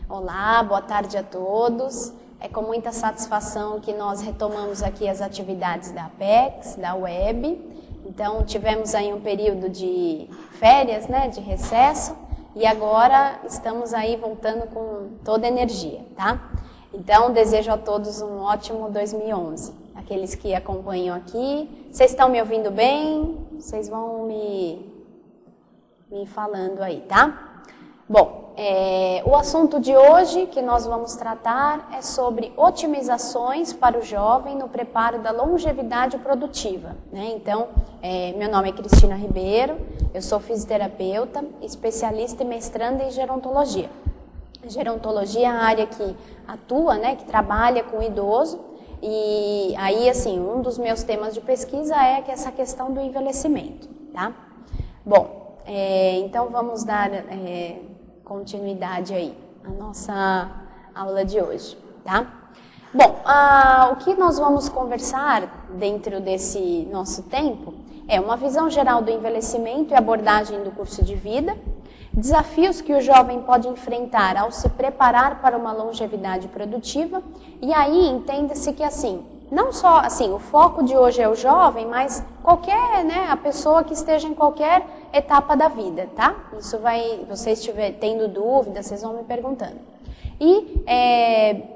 Olá, boa tarde a todos. É com muita satisfação que nós retomamos aqui as atividades da Apex, da web. Então, tivemos aí um período de férias, né, de recesso, e agora estamos aí voltando com toda a energia, tá? Então, desejo a todos um ótimo 2011. Aqueles que acompanham aqui, vocês estão me ouvindo bem? Vocês vão me falando aí, tá? Bom, o assunto de hoje que nós vamos tratar é sobre otimizações para o jovem no preparo da longevidade produtiva, né? Então, meu nome é Cristina Ribeiro, eu sou fisioterapeuta, especialista e mestranda em gerontologia. Gerontologia é a área que atua, né, que trabalha com o idoso, e aí, assim, um dos meus temas de pesquisa é essa questão do envelhecimento, tá? Bom, então vamos dar continuidade aí à nossa aula de hoje, tá? Bom, o que nós vamos conversar dentro desse nosso tempo é uma visão geral do envelhecimento e abordagem do curso de vida, desafios que o jovem pode enfrentar ao se preparar para uma longevidade produtiva, e aí entenda-se que assim, não só assim, o foco de hoje é o jovem, mas qualquer, né, a pessoa que esteja em qualquer etapa da vida, tá? Isso vai, vocês estiverem tendo dúvidas, vocês vão me perguntando. E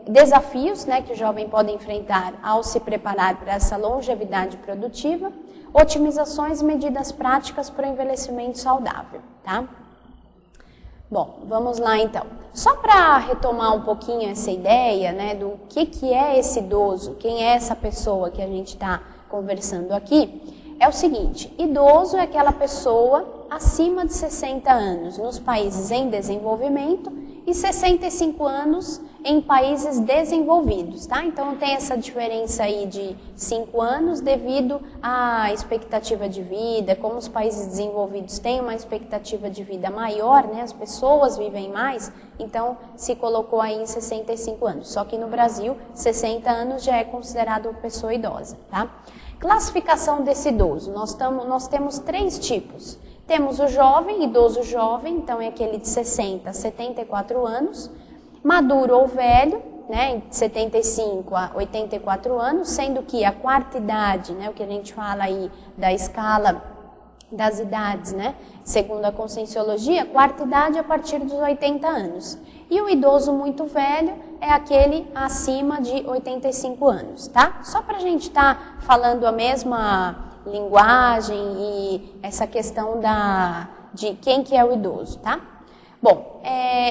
desafios, né, que o jovem pode enfrentar ao se preparar para essa longevidade produtiva, otimizações e medidas práticas para o envelhecimento saudável, tá? Bom, vamos lá então. Só para retomar um pouquinho essa ideia, né, do que é esse idoso, quem é essa pessoa que a gente está conversando aqui, é o seguinte: idoso é aquela pessoa acima de 60 anos nos países em desenvolvimento e 65 anos em países desenvolvidos, tá? Então tem essa diferença aí de 5 anos devido à expectativa de vida, como os países desenvolvidos têm uma expectativa de vida maior, né? As pessoas vivem mais, então se colocou aí em 65 anos. Só que no Brasil, 60 anos já é considerado pessoa idosa, tá? Classificação desse idoso, nós temos 3 tipos. Temos o jovem, idoso jovem, então é aquele de 60 a 74 anos, maduro ou velho, né, de 75 a 84 anos, sendo que a quarta idade, né, o que a gente fala aí da escala das idades, né, segundo a Conscienciologia, a quarta idade é a partir dos 80 anos. E o idoso muito velho é aquele acima de 85 anos, tá? Só para a gente estar falando a mesma linguagem e essa questão de quem que é o idoso, tá? Bom,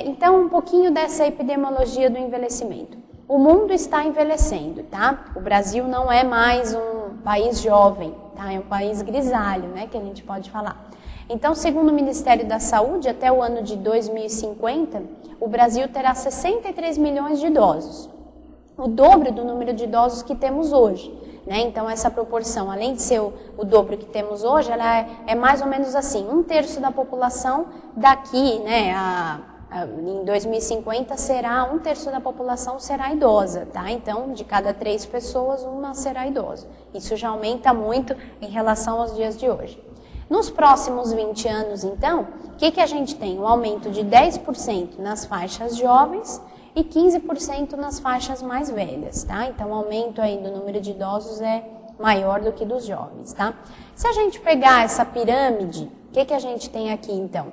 então um pouquinho dessa epidemiologia do envelhecimento. O mundo está envelhecendo, tá? O Brasil não é mais um país jovem, tá? É um país grisalho, né, que a gente pode falar. Então, segundo o Ministério da Saúde, até o ano de 2050, o Brasil terá 63 milhões de idosos, o dobro do número de idosos que temos hoje, né? Então, essa proporção, além de ser o dobro que temos hoje, ela é mais ou menos assim, 1/3 da população daqui, né, em 2050 será 1/3 da população será idosa, tá? Então, de cada 3 pessoas, uma será idosa. Isso já aumenta muito em relação aos dias de hoje. Nos próximos 20 anos, então, o que a gente tem? Um aumento de 10% nas faixas jovens e 15% nas faixas mais velhas, tá? Então, o aumento aí do número de idosos é maior do que dos jovens, tá? Se a gente pegar essa pirâmide, o que a gente tem aqui, então?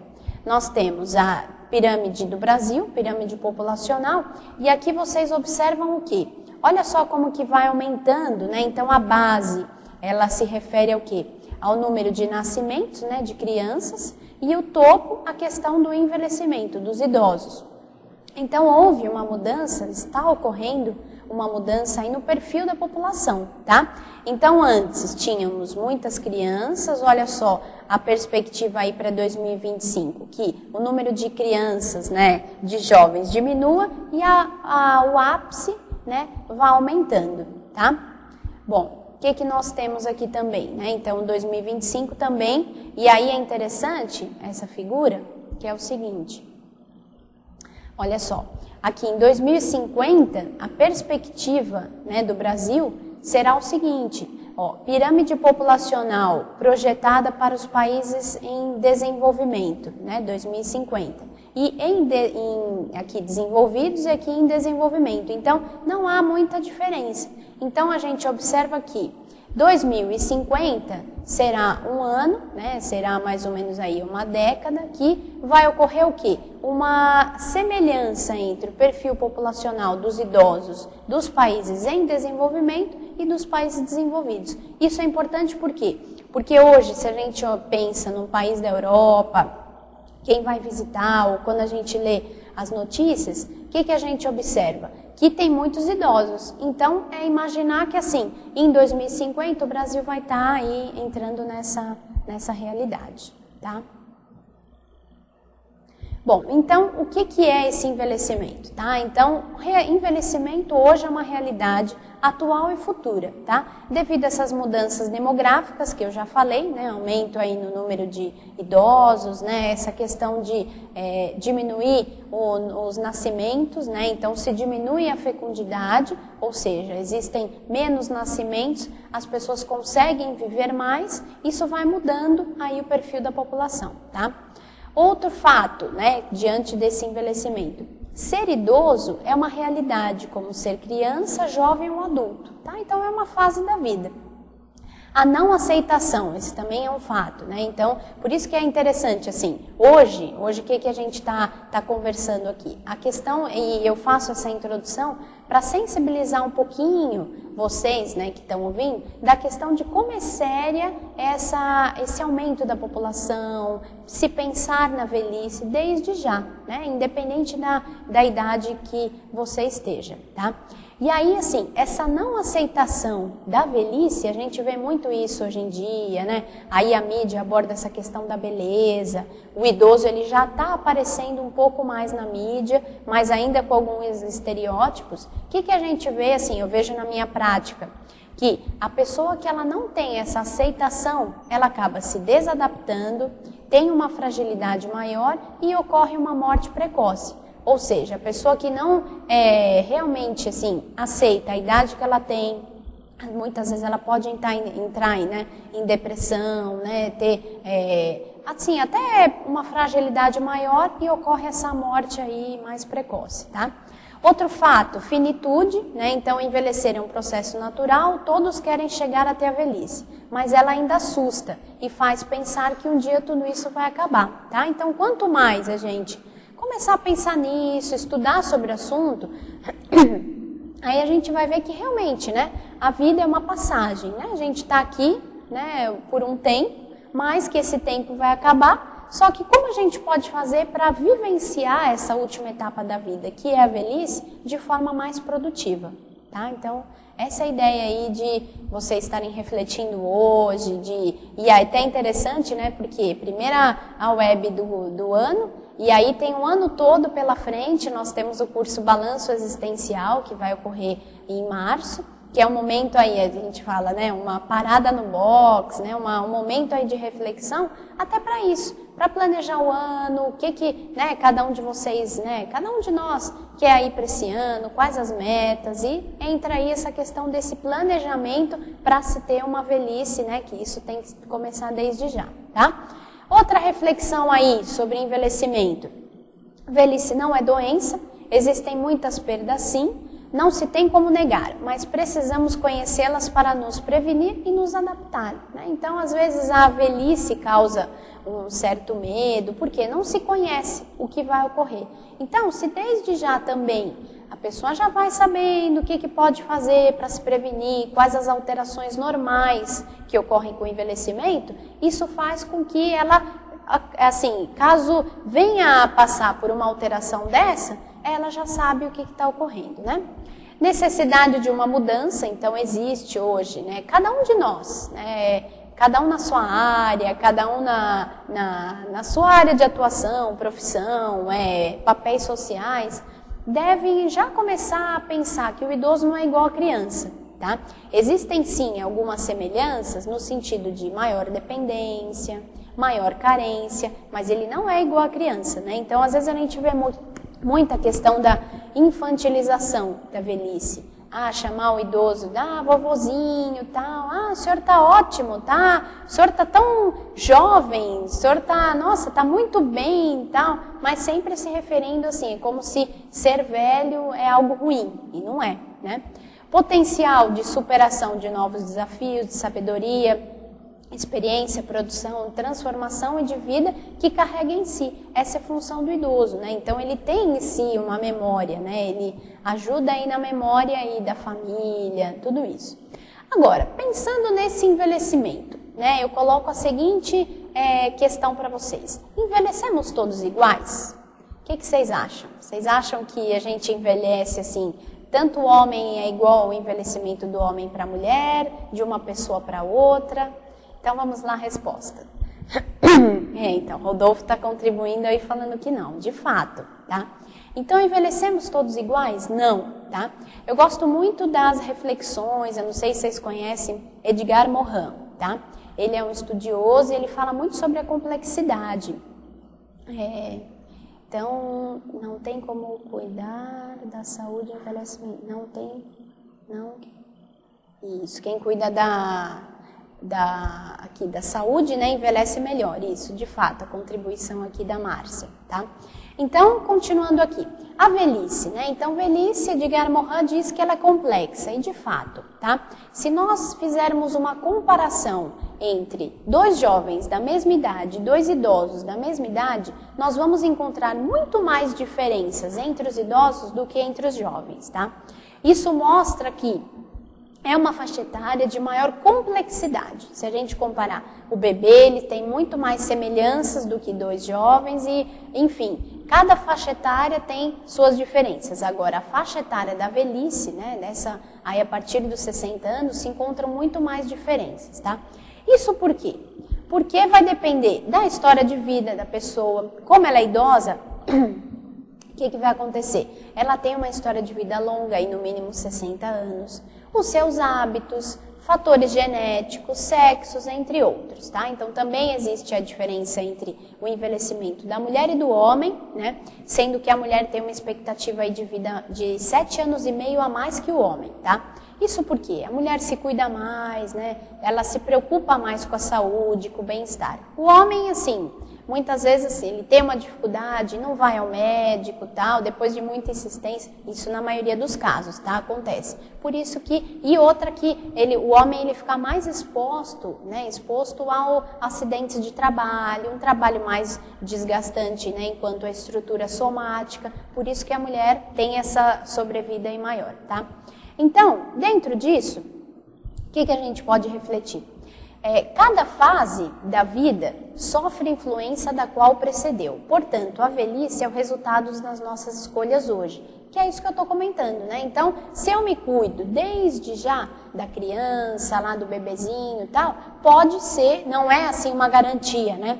Nós temos a pirâmide do Brasil, pirâmide populacional, e aqui vocês observam o quê? Olha só como que vai aumentando, né? Então, a base, ela se refere ao quê? Ao número de nascimentos, né, de crianças, e o topo, a questão do envelhecimento dos idosos. Então, houve uma mudança, está ocorrendo uma mudança aí no perfil da população, tá? Então, antes tínhamos muitas crianças, olha só a perspectiva aí para 2025, que o número de crianças, né, de jovens diminua e o ápice, né, vai aumentando, tá? Bom, o que nós temos aqui também, né? Então, 2025 também, e aí é interessante essa figura, que é o seguinte. Olha só, aqui em 2050, a perspectiva, né, do Brasil será o seguinte, ó, pirâmide populacional projetada para os países em desenvolvimento, né, 2050. e aqui desenvolvidos e aqui em desenvolvimento. Então, não há muita diferença. Então, a gente observa que 2050 será um ano, né, será mais ou menos aí uma década, que vai ocorrer o quê? Uma semelhança entre o perfil populacional dos idosos dos países em desenvolvimento e dos países desenvolvidos. Isso é importante por quê? Porque hoje, se a gente pensa num país da Europa, quem vai visitar ou quando a gente lê as notícias, o que a gente observa? Que tem muitos idosos. Então, é imaginar que assim, em 2050 o Brasil vai estar aí entrando nessa realidade, tá? Bom, então, o que é esse envelhecimento, tá? Então, envelhecimento hoje é uma realidade atual e futura, tá? Devido a essas mudanças demográficas que eu já falei, né? Aumento aí no número de idosos, né? Essa questão de diminuir os nascimentos, né? Então, se diminui a fecundidade, ou seja, existem menos nascimentos, as pessoas conseguem viver mais, isso vai mudando aí o perfil da população, tá? Outro fato, né, diante desse envelhecimento, ser idoso é uma realidade, como ser criança, jovem ou adulto, tá? Então é uma fase da vida. A não aceitação, esse também é um fato, né? Então, por isso que é interessante, assim, hoje o que a gente tá conversando aqui? A questão, e eu faço essa introdução para sensibilizar um pouquinho vocês, né, que estão ouvindo, da questão de como é séria esse aumento da população, se pensar na velhice desde já, né? Independente da idade que você esteja, tá? E aí, assim, essa não aceitação da velhice, a gente vê muito isso hoje em dia, né? Aí a mídia aborda essa questão da beleza, o idoso ele já está aparecendo um pouco mais na mídia, mas ainda com alguns estereótipos. O que a gente vê, assim, eu vejo na minha prática, que a pessoa que ela não tem essa aceitação, ela acaba se desadaptando, tem uma fragilidade maior e ocorre uma morte precoce. Ou seja, a pessoa que não realmente assim, aceita a idade que ela tem, muitas vezes ela pode entrar em depressão, né, ter assim, até uma fragilidade maior e ocorre essa morte aí mais precoce, tá? Outro fato, finitude, né? Então envelhecer é um processo natural, todos querem chegar até a velhice, mas ela ainda assusta e faz pensar que um dia tudo isso vai acabar, tá? Então quanto mais a gente começar a pensar nisso, estudar sobre o assunto, aí a gente vai ver que realmente, né, a vida é uma passagem, né? A gente está aqui, né, por um tempo, mas que esse tempo vai acabar. Só que como a gente pode fazer para vivenciar essa última etapa da vida, que é a velhice, de forma mais produtiva, tá? Então, essa é a ideia aí de vocês estarem refletindo hoje, e é até interessante, né, porque primeira a web do ano, e aí tem um ano todo pela frente, nós temos o curso Balanço Existencial, que vai ocorrer em março, que é um momento aí, a gente fala, né, uma parada no box, né, um momento aí de reflexão, até para isso, para planejar o ano, o que né, cada um de vocês, né, cada um de nós quer aí para esse ano, quais as metas, e entra aí essa questão desse planejamento para se ter uma velhice, né, que isso tem que começar desde já, tá? Outra reflexão aí sobre envelhecimento. Velhice não é doença, existem muitas perdas sim, não se tem como negar, mas precisamos conhecê-las para nos prevenir e nos adaptar, né? Então, às vezes, a velhice causa um certo medo, porque não se conhece o que vai ocorrer. Então, se desde já também a pessoa já vai sabendo o que pode fazer para se prevenir, quais as alterações normais que ocorrem com o envelhecimento, isso faz com que ela, assim, caso venha a passar por uma alteração dessa, ela já sabe o que está ocorrendo, né? Necessidade de uma mudança, então existe hoje, né? Cada um de nós, né? Cada um na sua área, cada um na sua área de atuação, profissão, papéis sociais, devem já começar a pensar que o idoso não é igual a criança, tá? Existem sim algumas semelhanças no sentido de maior dependência, maior carência, mas ele não é igual a criança, né? Então, às vezes a gente vê muita questão da infantilização da velhice. chamar o idoso, vovozinho, tal, o senhor tá ótimo, tá? O senhor tá tão jovem, o senhor tá, nossa, tá muito bem, tal, mas sempre se referindo assim, como se ser velho é algo ruim, e não é, né? Potencial de superação de novos desafios, de sabedoria, experiência, produção, transformação e de vida que carrega em si. Essa é a função do idoso, né? Então ele tem em si uma memória, né? Ele ajuda aí na memória aí da família, tudo isso. Agora, pensando nesse envelhecimento, né? Eu coloco a seguinte questão para vocês. Envelhecemos todos iguais? O que vocês acham? Vocês acham que a gente envelhece assim, tanto o homem é igual ao envelhecimento do homem para a mulher, de uma pessoa para outra? Então, vamos lá a resposta. Então, Rodolfo está contribuindo aí falando que não, de fato, tá? Então, envelhecemos todos iguais? Não, tá? Eu gosto muito das reflexões, eu não sei se vocês conhecem Edgar Morin, tá? Ele é um estudioso e ele fala muito sobre a complexidade. Então, não tem como cuidar da saúde e envelhecimento. Não. Isso, quem cuida da saúde, né, envelhece melhor, isso, de fato, a contribuição aqui da Márcia, tá? Então, continuando aqui, a velhice, né, então velhice, Edgar Morin diz que ela é complexa, e de fato, tá? Se nós fizermos uma comparação entre dois jovens da mesma idade, dois idosos da mesma idade, nós vamos encontrar muito mais diferenças entre os idosos do que entre os jovens, tá? Isso mostra que é uma faixa etária de maior complexidade. Se a gente comparar o bebê, ele tem muito mais semelhanças do que dois jovens e, enfim, cada faixa etária tem suas diferenças. Agora, a faixa etária da velhice, né, aí a partir dos 60 anos, se encontram muito mais diferenças, tá? Isso por quê? Porque vai depender da história de vida da pessoa, como ela é idosa, o que vai acontecer? Ela tem uma história de vida longa, aí no mínimo 60 anos, os seus hábitos, fatores genéticos, sexos, entre outros, tá? Então também existe a diferença entre o envelhecimento da mulher e do homem, né? Sendo que a mulher tem uma expectativa aí de vida de 7 anos e meio a mais que o homem, tá? Isso porque a mulher se cuida mais, né? Ela se preocupa mais com a saúde, com o bem-estar. O homem, assim, muitas vezes assim, ele tem uma dificuldade, não vai ao médico, tal, depois de muita insistência, isso na maioria dos casos, tá? Acontece. Por isso que, e outra que o homem ele fica mais exposto, né? Exposto a acidentes de trabalho, um trabalho mais desgastante, né? Enquanto a estrutura somática, por isso que a mulher tem essa sobrevida aí maior, tá? Então, dentro disso, o que a gente pode refletir? Cada fase da vida sofre influência da qual precedeu. Portanto, a velhice é o resultado das nossas escolhas hoje, que é isso que eu estou comentando, né? Então, se eu me cuido desde já da criança, lá do bebezinho e tal, pode ser, não é assim uma garantia, né?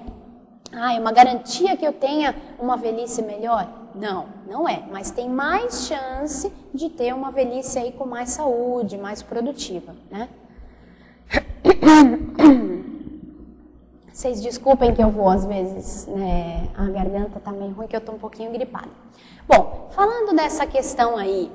É uma garantia que eu tenha uma velhice melhor? Não, não é, mas tem mais chance de ter uma velhice aí com mais saúde, mais produtiva, né? Vocês desculpem que eu vou, às vezes, né, a garganta tá meio ruim, que eu tô um pouquinho gripada. Bom, falando dessa questão aí,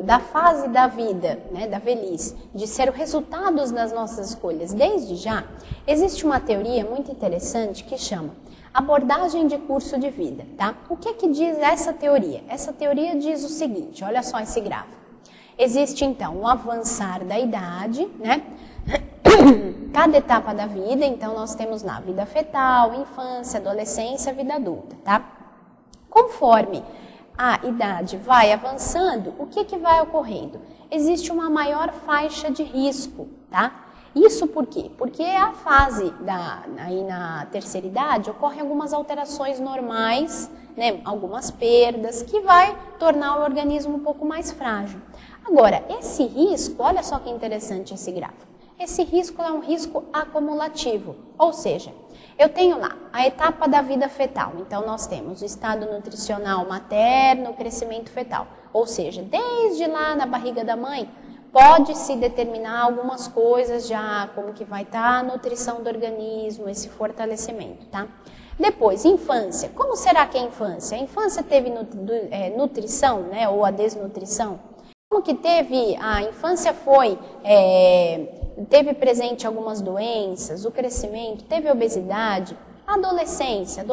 da fase da vida, né, da velhice, de ser o resultado das nossas escolhas desde já, existe uma teoria muito interessante que chama abordagem de curso de vida, tá? O que diz essa teoria? Essa teoria diz o seguinte, olha só esse gráfico. Existe, então, um avançar da idade, né? Cada etapa da vida, então, nós temos lá vida fetal, infância, adolescência, vida adulta, tá? Conforme a idade vai avançando, o que vai ocorrendo? Existe uma maior faixa de risco, tá? Isso por quê? Porque a fase aí na terceira idade ocorrem algumas alterações normais, né? Algumas perdas, que vai tornar o organismo um pouco mais frágil. Agora, esse risco, olha só que interessante esse gráfico. Esse risco é um risco acumulativo, ou seja, eu tenho lá a etapa da vida fetal. Então, nós temos o estado nutricional materno, o crescimento fetal. Ou seja, desde lá na barriga da mãe, pode-se determinar algumas coisas já, como que vai estar a nutrição do organismo, esse fortalecimento, tá? Depois, infância. Como será que é a infância? A infância teve nutrição, né, ou a desnutrição? Como que teve, a infância teve presente algumas doenças, o crescimento, teve obesidade? A adolescência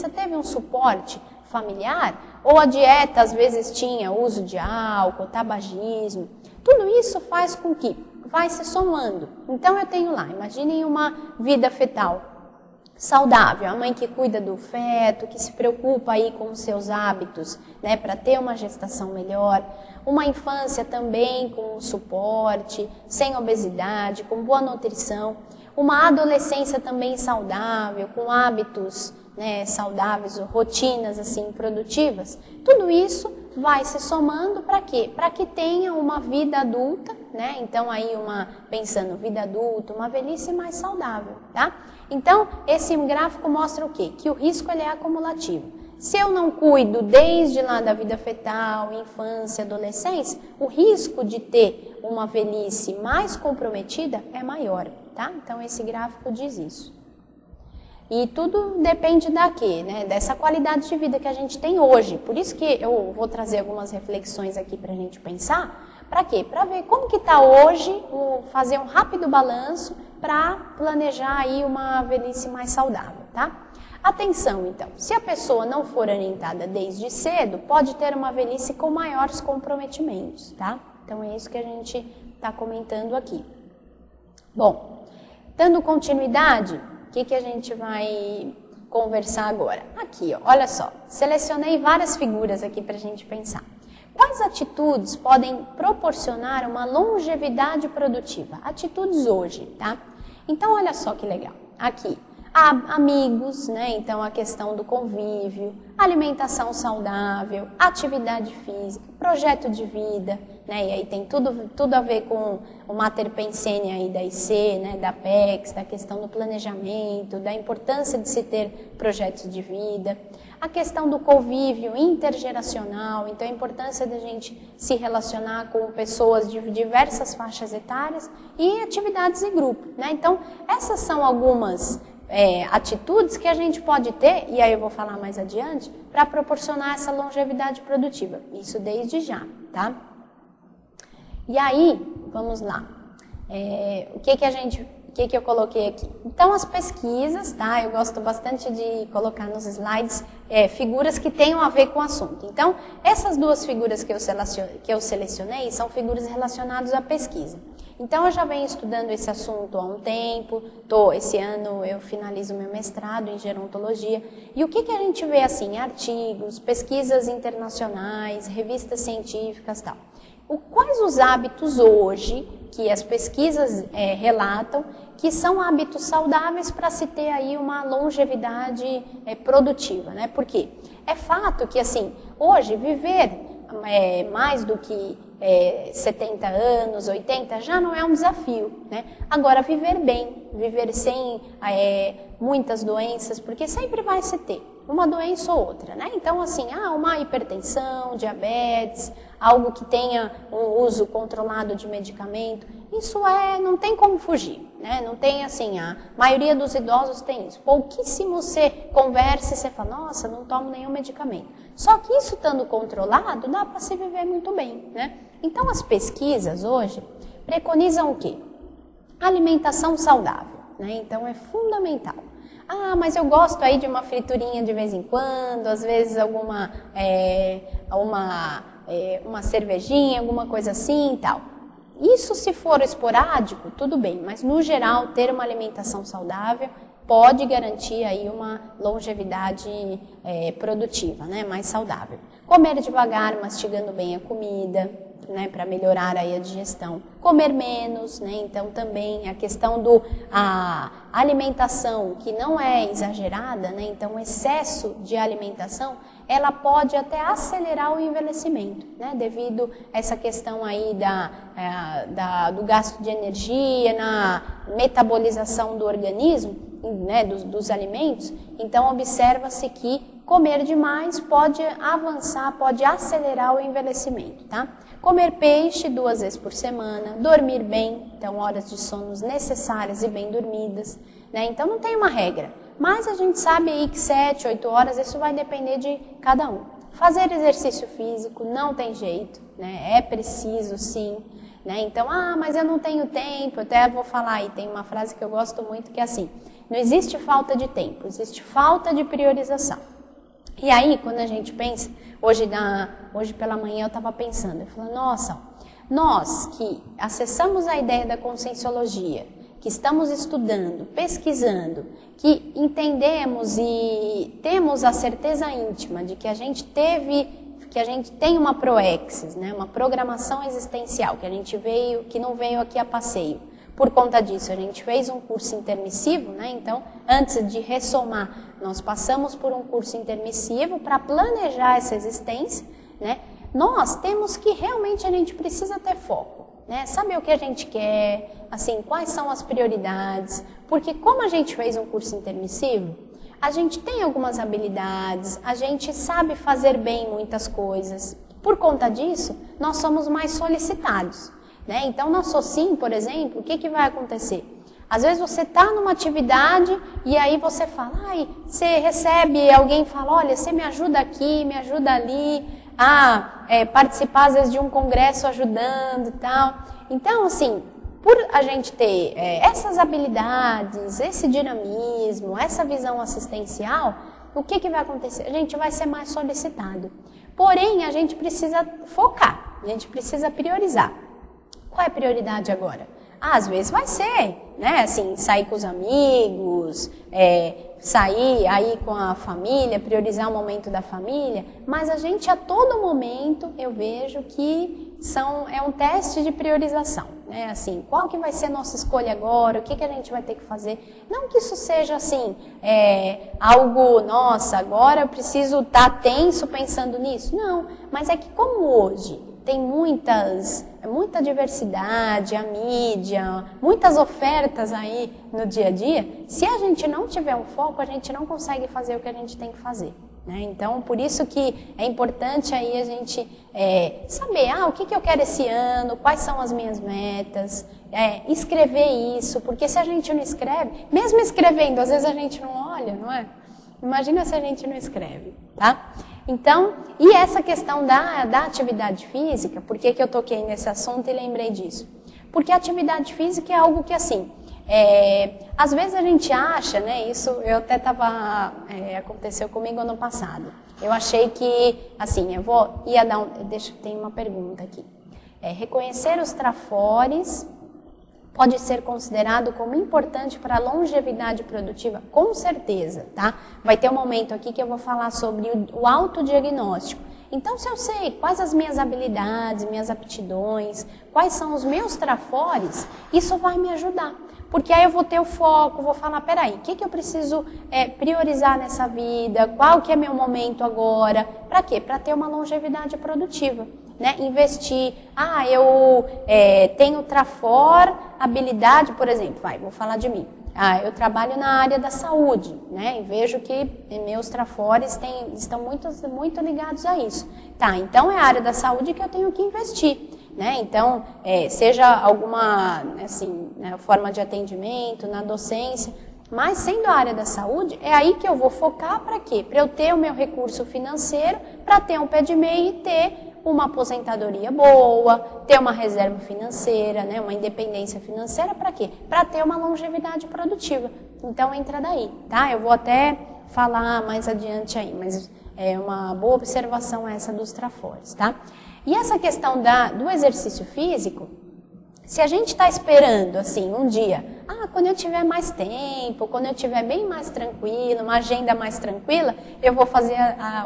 teve um suporte familiar? Ou a dieta às vezes tinha uso de álcool, tabagismo? Tudo isso faz com que vai se somando. Então eu tenho lá, imaginem uma vida fetal saudável, a mãe que cuida do feto, que se preocupa aí com os seus hábitos, né, para ter uma gestação melhor, uma infância também com suporte, sem obesidade, com boa nutrição, uma adolescência também saudável, com hábitos, né, saudáveis, rotinas assim produtivas. Tudo isso vai se somando para quê? Para que tenha uma vida adulta, né? Então aí pensando vida adulta, uma velhice mais saudável, tá? Então esse gráfico mostra o quê? Que o risco ele é acumulativo. Se eu não cuido desde lá da vida fetal, infância, adolescência, o risco de ter uma velhice mais comprometida é maior, tá? Então esse gráfico diz isso. E tudo depende da quê? Né? Dessa qualidade de vida que a gente tem hoje. Por isso que eu vou trazer algumas reflexões aqui para a gente pensar. Para quê? Para ver como que está hoje, fazer um rápido balanço para planejar aí uma velhice mais saudável, tá? Atenção, então. Se a pessoa não for orientada desde cedo, pode ter uma velhice com maiores comprometimentos, tá? Então é isso que a gente está comentando aqui. Bom, dando continuidade, o que a gente vai conversar agora? Aqui, ó, olha só, selecionei várias figuras aqui para a gente pensar. Quais atitudes podem proporcionar uma longevidade produtiva? Atitudes hoje, tá? Então, olha só que legal. Aqui, amigos, né? Então, a questão do convívio, alimentação saudável, atividade física, projeto de vida, né? E aí tem tudo a ver com o Mater Pensene aí da IC, né? Da PEX, da questão do planejamento, da importância de se ter projetos de vida. A questão do convívio intergeracional, então a importância da gente se relacionar com pessoas de diversas faixas etárias e atividades em grupo, né? Então, essas são algumas atitudes que a gente pode ter, e aí eu vou falar mais adiante, para proporcionar essa longevidade produtiva. Isso desde já, tá? E aí, vamos lá. O que eu coloquei aqui? Então, as pesquisas, tá? Eu gosto bastante de colocar nos slides figuras que tenham a ver com o assunto. Então, essas duas figuras que eu selecionei são figuras relacionadas à pesquisa. Então, eu já venho estudando esse assunto há um tempo. Esse ano eu finalizo meu mestrado em gerontologia. E o que a gente vê assim? Artigos, pesquisas internacionais, revistas científicas e tal. Quais os hábitos hoje que as pesquisas relatam que são hábitos saudáveis para se ter aí uma longevidade produtiva, né? Por quê? É fato que, assim, hoje viver mais do que 70 anos, 80, já não é um desafio, né? Agora, viver bem, viver sem muitas doenças, porque sempre vai se ter uma doença ou outra, né? Então, assim, uma hipertensão, diabetes, algo que tenha um uso controlado de medicamento, isso não tem como fugir, né? Não tem, assim, a maioria dos idosos tem isso. Pouquíssimo você conversa e você fala, nossa, não tomo nenhum medicamento. Só que isso estando controlado, dá para se viver muito bem, né? Então, as pesquisas hoje preconizam o quê? Alimentação saudável, né? Então, é fundamental. Mas eu gosto aí de uma friturinha de vez em quando, às vezes uma cervejinha, alguma coisa assim e tal. Isso, se for esporádico, tudo bem, mas no geral ter uma alimentação saudável pode garantir aí uma longevidade produtiva, né, mais saudável. Comer devagar, mastigando bem a comida, né, para melhorar aí a digestão. Comer menos, né, então também a questão a alimentação que não é exagerada, né, então o excesso de alimentação, ela pode até acelerar o envelhecimento, né, devido a essa questão aí do gasto de energia, na metabolização do organismo, né, dos alimentos. Então observa-se que comer demais pode avançar, pode acelerar o envelhecimento, tá? Comer peixe 2 vezes por semana, dormir bem, então horas de sonos necessárias e bem dormidas, né? Então não tem uma regra, mas a gente sabe aí que 7, 8 horas, isso vai depender de cada um. Fazer exercício físico não tem jeito, né? É preciso sim, né? Então, mas eu não tenho tempo, até vou falar aí, tem uma frase que eu gosto muito que é assim, não existe falta de tempo, existe falta de priorização. E aí, quando a gente pensa, hoje pela manhã eu estava pensando, eu falei, nossa, nós que acessamos a ideia da conscienciologia, que estamos estudando, pesquisando, que entendemos e temos a certeza íntima de que a gente tem uma proexis, né, uma programação existencial, que não veio aqui a passeio. Por conta disso, a gente fez um curso intermissivo, né? Então, antes de ressomar, nós passamos por um curso intermissivo para planejar essa existência, né? Nós temos que realmente, a gente precisa ter foco, né? Saber o que a gente quer, assim, quais são as prioridades, porque como a gente fez um curso intermissivo, a gente tem algumas habilidades, a gente sabe fazer bem muitas coisas. Por conta disso, nós somos mais solicitados. Né? Então, na SOCIM, por exemplo, o que vai acontecer? Às vezes você está numa atividade e aí você fala, você recebe, alguém fala, olha, você me ajuda aqui, me ajuda ali, participar às vezes de um congresso ajudando e tal. Então, assim, por a gente ter essas habilidades, esse dinamismo, essa visão assistencial, o que vai acontecer? A gente vai ser mais solicitado. Porém, a gente precisa focar, a gente precisa priorizar. Qual é a prioridade agora? Às vezes vai ser, né, assim, sair com os amigos, sair aí com a família, priorizar o momento da família, mas a gente a todo momento, eu vejo que é um teste de priorização, né, assim, qual que vai ser a nossa escolha agora, o que a gente vai ter que fazer, não que isso seja assim, algo, nossa, agora eu preciso estar tenso pensando nisso, não, mas é que como hoje tem muita diversidade, a mídia, muitas ofertas aí no dia a dia. Se a gente não tiver um foco, a gente não consegue fazer o que a gente tem que fazer. Né? Então, por isso que é importante aí a gente saber, o que eu quero esse ano, quais são as minhas metas, escrever isso, porque se a gente não escreve, mesmo escrevendo, às vezes a gente não olha, não é? Imagina se a gente não escreve, tá? Então, e essa questão da atividade física, por que eu toquei nesse assunto e lembrei disso? Porque a atividade física é algo que, assim, às vezes a gente acha, né, isso eu até aconteceu comigo ano passado. Eu achei que, assim, tem uma pergunta aqui. Reconhecer os trafores pode ser considerado como importante para a longevidade produtiva? Com certeza, tá? Vai ter um momento aqui que eu vou falar sobre o autodiagnóstico. Então, se eu sei quais as minhas habilidades, minhas aptidões, quais são os meus trafores, isso vai me ajudar. Porque aí eu vou ter o foco, vou falar, peraí, o que eu preciso priorizar nessa vida? Qual que é meu momento agora? Para quê? Para ter uma longevidade produtiva. Né? Investir, eu tenho trafor, habilidade, por exemplo, vou falar de mim. Eu trabalho na área da saúde, né? E vejo que meus trafores estão muito ligados a isso. Tá, então é a área da saúde que eu tenho que investir, né? Então, seja alguma assim, né, forma de atendimento, na docência, mas sendo a área da saúde, é aí que eu vou focar para quê? Para eu ter o meu recurso financeiro, para ter um pé de meia e ter uma aposentadoria boa, ter uma reserva financeira, né, uma independência financeira, para quê? Para ter uma longevidade produtiva. Então, entra daí, tá? Eu vou até falar mais adiante aí, mas é uma boa observação essa dos trafores, tá? E essa questão do exercício físico, se a gente está esperando, assim, um dia, quando eu tiver mais tempo, quando eu tiver bem mais tranquilo, uma agenda mais tranquila, eu vou fazer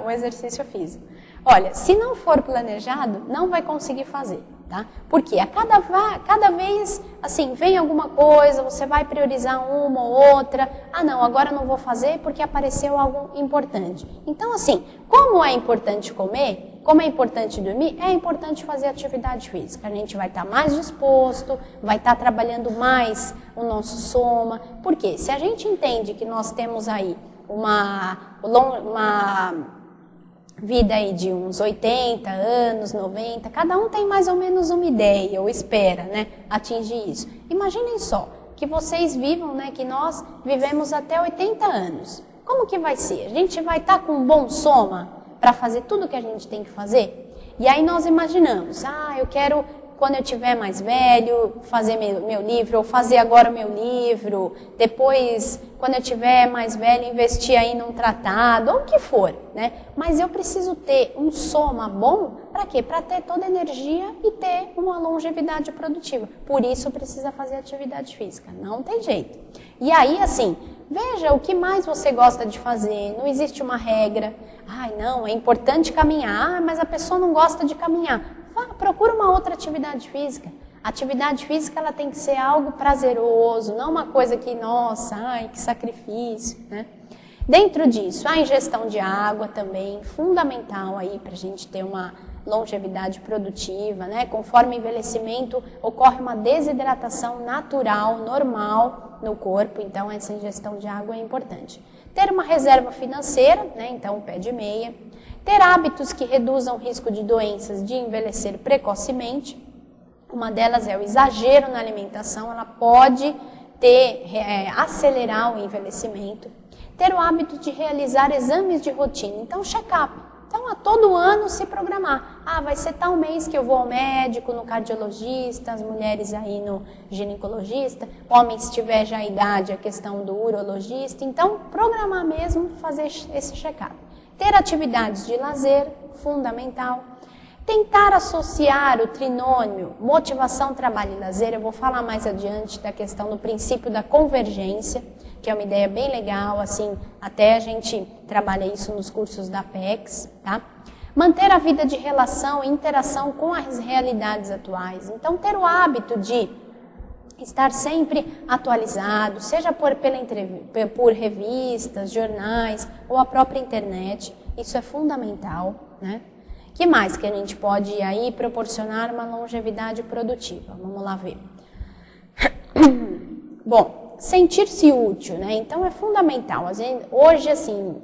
o exercício físico. Olha, se não for planejado, não vai conseguir fazer, tá? Porque cada vez, assim, vem alguma coisa, você vai priorizar uma ou outra. Não, agora não vou fazer porque apareceu algo importante. Então, assim, como é importante comer, como é importante dormir, é importante fazer atividade física. A gente vai estar mais disposto, vai estar trabalhando mais o nosso soma. Por quê? Se a gente entende que nós temos aí uma vida aí de uns 80 anos, 90, cada um tem mais ou menos uma ideia, ou espera, né, atingir isso. Imaginem só, que vocês vivam, né, que nós vivemos até 80 anos. Como que vai ser? A gente vai estar com um bom soma para fazer tudo que a gente tem que fazer? E aí nós imaginamos, eu quero, quando eu tiver mais velho, fazer meu livro, ou fazer agora o meu livro, depois, quando eu tiver mais velho, investir aí num tratado, ou o que for, né? Mas eu preciso ter um soma bom, para quê? Para ter toda a energia e ter uma longevidade produtiva. Por isso precisa fazer atividade física, não tem jeito. E aí, assim, veja o que mais você gosta de fazer, não existe uma regra. Não, é importante caminhar, mas a pessoa não gosta de caminhar. Procura uma outra atividade física. A atividade física ela tem que ser algo prazeroso, não uma coisa que, nossa, que sacrifício, né? Dentro disso, a ingestão de água também, fundamental aí para a gente ter uma longevidade produtiva, né? Conforme o envelhecimento, ocorre uma desidratação natural, normal no corpo, então essa ingestão de água é importante. Ter uma reserva financeira, né? Então pé de meia. Ter hábitos que reduzam o risco de doenças de envelhecer precocemente. Uma delas é o exagero na alimentação, ela pode acelerar o envelhecimento. Ter o hábito de realizar exames de rotina, então check-up. Então, a todo ano se programar. Vai ser tal mês que eu vou ao médico, no cardiologista, as mulheres aí no ginecologista, homens se tiver já a idade, a questão do urologista. Então, programar mesmo, fazer esse check-up. Ter atividades de lazer, fundamental. Tentar associar o trinômio motivação, trabalho e lazer. Eu vou falar mais adiante da questão do princípio da convergência, que é uma ideia bem legal, assim, até a gente trabalha isso nos cursos da PEX, tá? Manter a vida de relação e interação com as realidades atuais. Então, ter o hábito de estar sempre atualizado, seja por revistas, jornais ou a própria internet, isso é fundamental, né? Que mais que a gente pode aí proporcionar uma longevidade produtiva? Vamos lá ver. Bom, sentir-se útil, né? Então é fundamental. Hoje, assim,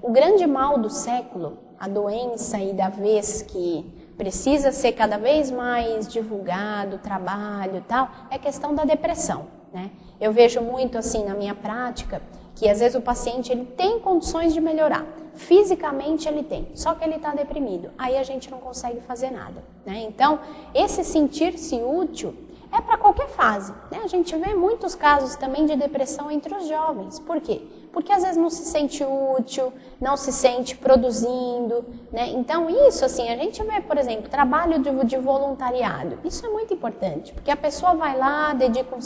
o grande mal do século, a doença e da vez que precisa ser cada vez mais divulgado, trabalho e tal, é a questão da depressão, né? Eu vejo muito assim na minha prática que às vezes o paciente ele tem condições de melhorar, fisicamente ele tem, só que ele está deprimido, aí a gente não consegue fazer nada, né? Então, esse sentir-se útil é para qualquer fase, né? A gente vê muitos casos também de depressão entre os jovens. Por quê? Porque às vezes não se sente útil, não se sente produzindo, né? Então isso, assim, a gente vê, por exemplo, trabalho de voluntariado. Isso é muito importante, porque a pessoa vai lá, dedica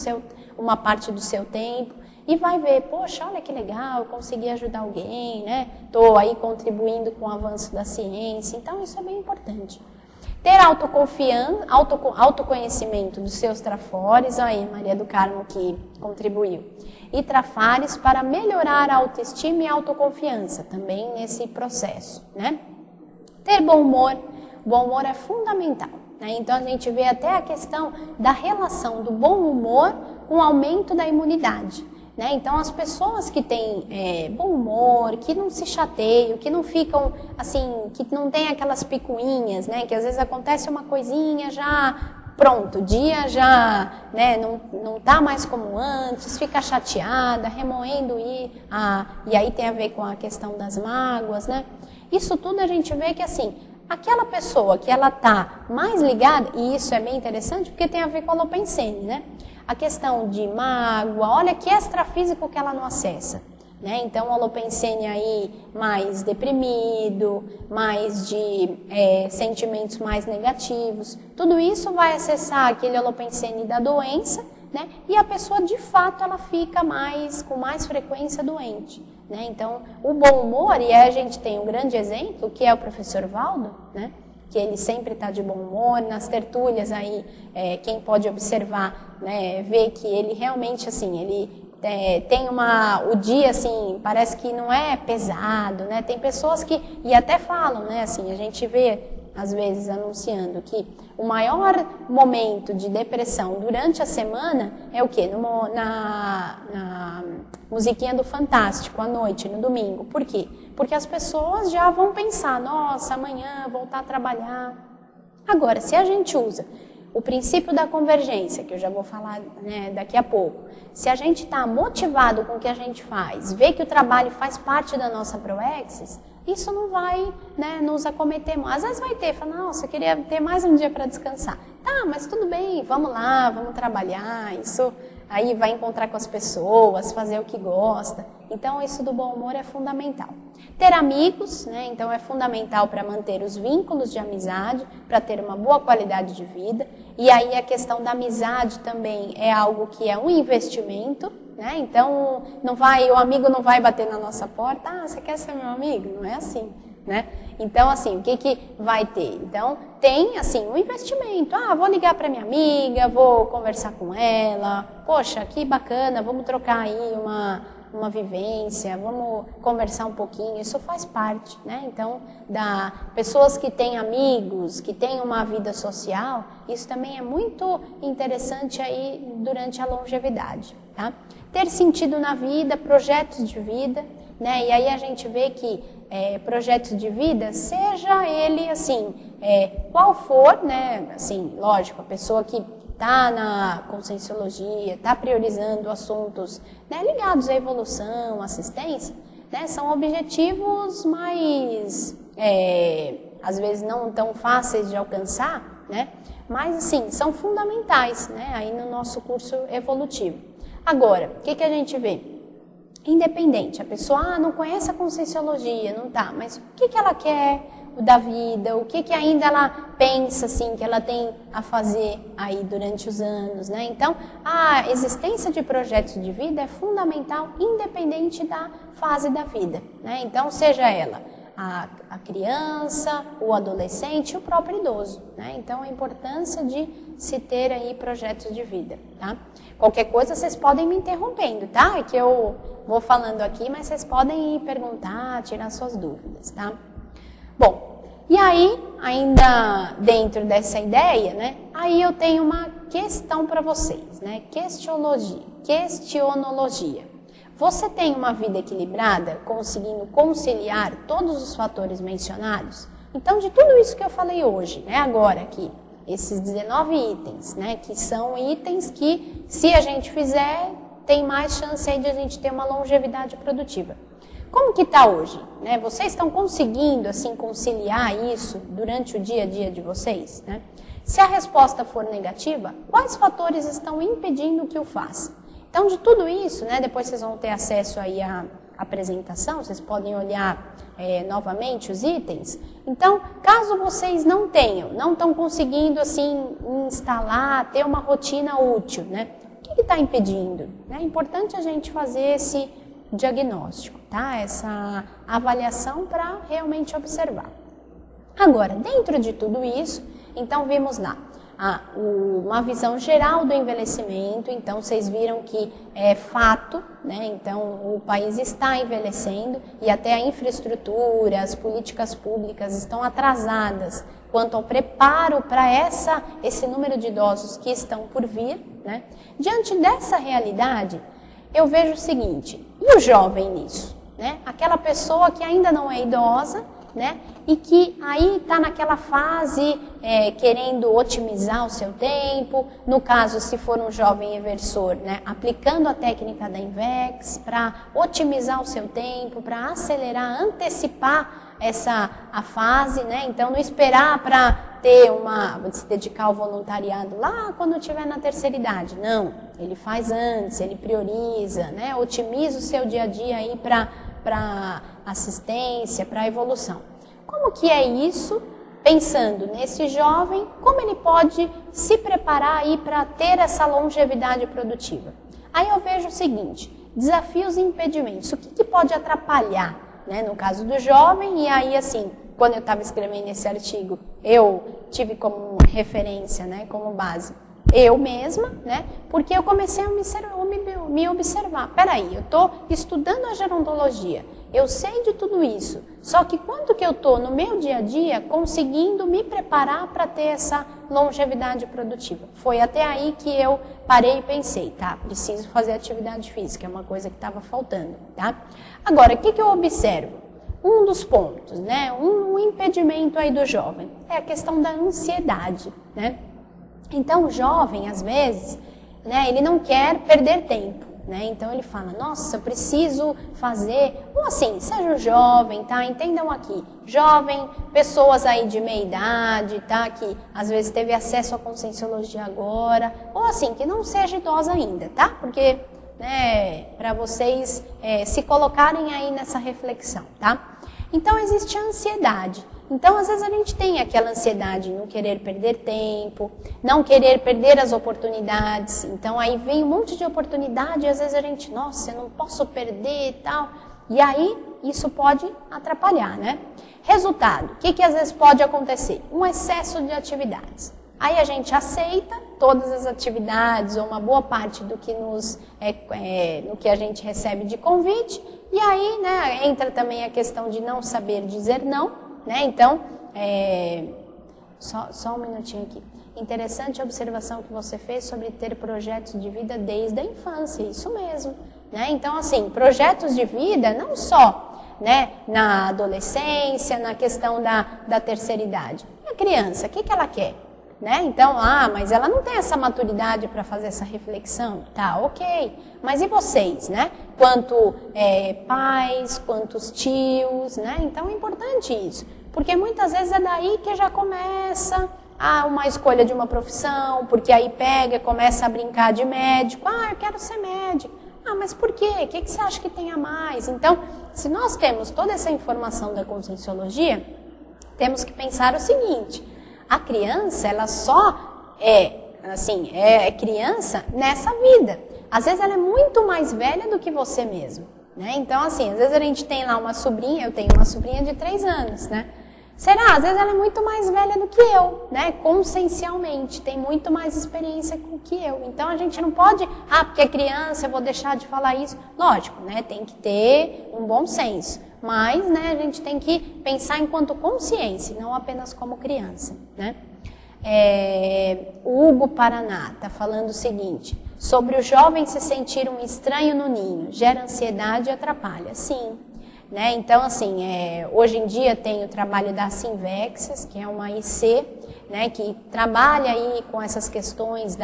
uma parte do seu tempo e vai ver, poxa, olha que legal, eu consegui ajudar alguém, né? Estou aí contribuindo com o avanço da ciência, então isso é bem importante. Ter autoconfiança, autoconhecimento dos seus trafores, aí Maria do Carmo que contribuiu, e trafares para melhorar a autoestima e a autoconfiança, também nesse processo, né? Ter bom humor é fundamental, né? Então a gente vê até a questão da relação do bom humor com o aumento da imunidade. Né? Então, as pessoas que têm bom humor, que não se chateiam, que não ficam, assim, que não tem aquelas picuinhas, né? Que às vezes acontece uma coisinha, já pronto, o dia já, né, não tá mais como antes, fica chateada, remoendo e aí tem a ver com a questão das mágoas, né? Isso tudo a gente vê que, assim, aquela pessoa que ela tá mais ligada, e isso é bem interessante porque tem a ver com a Holopensene, né? A questão de mágoa, olha que extrafísico que ela não acessa, né? Então, o Holopensene aí mais deprimido, mais de sentimentos mais negativos, tudo isso vai acessar aquele Holopensene da doença, né? E a pessoa, de fato, ela fica com mais frequência doente, né? Então, o bom humor, e aí a gente tem um grande exemplo, que é o professor Valdo, né? Que ele sempre está de bom humor, nas tertúlias aí, quem pode observar, né, vê que ele realmente, assim, ele tem o dia, assim, parece que não é pesado, né, tem pessoas que, e até falam, né, assim, a gente vê, às vezes, anunciando que o maior momento de depressão durante a semana é o quê? musiquinha do Fantástico à noite, no domingo. Por quê? Porque as pessoas já vão pensar, nossa, amanhã voltar a trabalhar. Agora, se a gente usa o princípio da convergência, que eu já vou falar, né, daqui a pouco, se a gente está motivado com o que a gente faz, vê que o trabalho faz parte da nossa proexis, isso não vai, né, nos acometer. Às vezes vai ter, fala, nossa, eu queria ter mais um dia para descansar. Tá, mas tudo bem, vamos lá, vamos trabalhar, isso aí vai encontrar com as pessoas, fazer o que gosta. Então, isso do bom humor é fundamental. Ter amigos, né, então é fundamental para manter os vínculos de amizade, para ter uma boa qualidade de vida. E aí a questão da amizade também é algo que é um investimento, né? Então, o amigo não vai bater na nossa porta, ah, você quer ser meu amigo? Não é assim, né? Então, assim, o que vai ter? Então, tem, assim, um investimento. Ah, vou ligar para minha amiga, vou conversar com ela. Poxa, que bacana, vamos trocar aí uma vivência, vamos conversar um pouquinho. Isso faz parte, né? Então, pessoas que têm amigos, que têm uma vida social, isso também é muito interessante aí durante a longevidade, tá? Ter sentido na vida, projetos de vida, né? E aí a gente vê que projetos de vida, seja ele assim, qual for, né? Assim, lógico, a pessoa que está na conscienciologia, está priorizando assuntos, né, ligados à evolução, assistência, né? São objetivos mais, às vezes não tão fáceis de alcançar, né? Mas assim, são fundamentais, né, aí no nosso curso evolutivo. Agora, o que a gente vê? Independente, a pessoa não conhece a conscienciologia, não tá, mas o que ela quer da vida, o que ainda ela pensa assim, que ela tem a fazer aí durante os anos, né? Então, a existência de projetos de vida é fundamental, independente da fase da vida, né? Então, seja ela a criança, o adolescente, o próprio idoso, né? Então, a importância de se ter aí projetos de vida, tá? Qualquer coisa, vocês podem me interrompendo, tá? É que eu vou falando aqui, mas vocês podem ir perguntar, tirar suas dúvidas, tá? Bom, e aí, ainda dentro dessa ideia, né? Aí eu tenho uma questão para vocês, né? Questionologia. Você tem uma vida equilibrada, conseguindo conciliar todos os fatores mencionados? Então, de tudo isso que eu falei hoje, né? Agora aqui, esses 19 itens, né? Que são itens que, se a gente fizer, tem mais chance aí de a gente ter uma longevidade produtiva. Como que está hoje? Né? Vocês estão conseguindo, assim, conciliar isso durante o dia a dia de vocês? Né? Se a resposta for negativa, quais fatores estão impedindo que o faça? Então, de tudo isso, né, depois vocês vão ter acesso aí à apresentação, vocês podem olhar novamente os itens. Então, caso vocês não estão conseguindo, assim, instalar, ter uma rotina útil, né? O que está impedindo? É importante a gente fazer esse diagnóstico, tá? Essa avaliação para realmente observar. Agora, dentro de tudo isso, então vimos lá uma visão geral do envelhecimento. Então vocês viram que é fato, né? Então o país está envelhecendo e até a infraestrutura, as políticas públicas estão atrasadas quanto ao preparo para esse número de idosos que estão por vir, né? Diante dessa realidade, eu vejo o seguinte: e o jovem nisso, né? Aquela pessoa que ainda não é idosa, né? E que aí está naquela fase querendo otimizar o seu tempo. No caso, se for um jovem eversor, né? Aplicando a técnica da INVEX para otimizar o seu tempo, para acelerar, antecipar a fase, né? Então, não esperar para se dedicar ao voluntariado lá quando estiver na terceira idade. Não, ele faz antes, ele prioriza, né? Otimiza o seu dia a dia aí para assistência, para evolução. Como que é isso? Pensando nesse jovem, como ele pode se preparar aí para ter essa longevidade produtiva? Aí eu vejo o seguinte: desafios e impedimentos. O que pode atrapalhar, né, no caso do jovem? E aí, assim, quando eu estava escrevendo esse artigo, eu tive como referência, né, como base, eu mesma, né, porque eu comecei a me observar. Peraí, eu estou estudando a gerontologia, eu sei de tudo isso, só que quanto que eu estou no meu dia a dia conseguindo me preparar para ter essa longevidade produtiva? Foi até aí que eu parei e pensei, tá, preciso fazer atividade física, é uma coisa que estava faltando, tá? Agora, o que eu observo? Um dos pontos, né, um impedimento aí do jovem é a questão da ansiedade, né? Então, o jovem, às vezes, né, ele não quer perder tempo. Né? Então ele fala, nossa, eu preciso fazer, ou assim, seja jovem, tá? Entendam aqui, jovem, pessoas aí de meia idade, tá? Que às vezes teve acesso à conscienciologia agora, ou assim, que não seja idosa ainda, tá? Porque, né, para vocês se colocarem aí nessa reflexão, tá? Então existe a ansiedade. Então, às vezes, a gente tem aquela ansiedade de não querer perder tempo, não querer perder as oportunidades. Então, aí vem um monte de oportunidade e às vezes a gente, nossa, eu não posso perder e tal. E aí, isso pode atrapalhar, né? Resultado, o que às vezes pode acontecer? Um excesso de atividades. Aí a gente aceita todas as atividades ou uma boa parte do que no que a gente recebe de convite. E aí, né, entra também a questão de não saber dizer não. Né? Então, só um minutinho aqui. Interessante a observação que você fez sobre ter projetos de vida desde a infância, isso mesmo. Né? Então, assim, projetos de vida não só, né, na adolescência, na questão da terceira idade. E a criança, o que ela quer? Né? Então, mas ela não tem essa maturidade para fazer essa reflexão. Tá, ok. Mas e vocês, né? Quanto pais, quantos tios, né? Então é importante isso. Porque muitas vezes é daí que já começa uma escolha de uma profissão, porque aí começa a brincar de médico. Eu quero ser médico. Mas por quê? O que você acha que tem a mais? Então, se nós temos toda essa informação da conscienciologia, temos que pensar o seguinte: a criança, ela só é criança nessa vida. Às vezes ela é muito mais velha do que você mesmo, né? Então, assim, às vezes a gente tem lá uma sobrinha, eu tenho uma sobrinha de 3 anos, né? Será? Às vezes ela é muito mais velha do que eu, né? Consciencialmente, tem muito mais experiência que eu. Então, a gente não pode, porque é criança, eu vou deixar de falar isso. Lógico, né? Tem que ter um bom senso. Mas, né, a gente tem que pensar enquanto consciência, não apenas como criança, né? O Hugo Paraná está falando o seguinte, sobre o jovem se sentir um estranho no ninho, gera ansiedade e atrapalha. Sim. Né? Então, assim, hoje em dia tem o trabalho da Sinvexis, que é uma IC, né, que trabalha aí com essas questões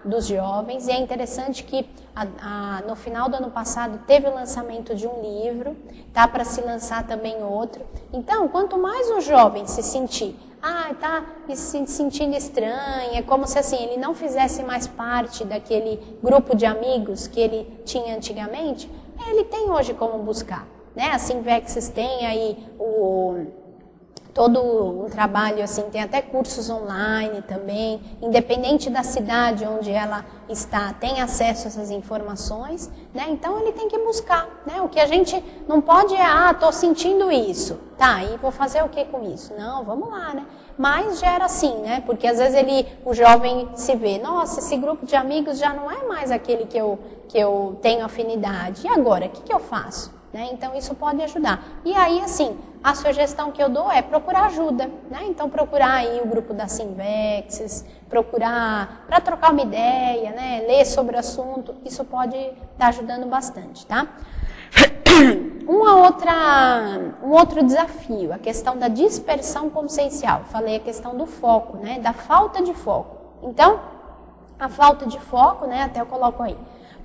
dos jovens, e é interessante que no final do ano passado teve o lançamento de um livro, tá para se lançar também outro. Então, quanto mais o jovem se sentir, tá se sentindo estranho, é como se assim, ele não fizesse mais parte daquele grupo de amigos que ele tinha antigamente, ele tem hoje como buscar. Né? A Sinvexis tem aí todo um trabalho, assim, tem até cursos online também, independente da cidade onde ela está, tem acesso a essas informações, né? Então ele tem que buscar, né? O que a gente não pode estou sentindo isso, tá, e vou fazer o que com isso? Não, vamos lá, né? Mas gera assim, né? Porque às vezes o jovem se vê, nossa, esse grupo de amigos já não é mais aquele que eu tenho afinidade, e agora, o que eu faço? Né? Então, isso pode ajudar. E aí, assim, a sugestão que eu dou é procurar ajuda, né? Então, procurar aí o grupo da Sinvexis, procurar para trocar uma ideia, né? Ler sobre o assunto, isso pode estar ajudando bastante, tá? Um outro desafio, a questão da dispersão consciencial. Falei a questão do foco, né? Da falta de foco. Então, a falta de foco, né? Até eu coloco aí.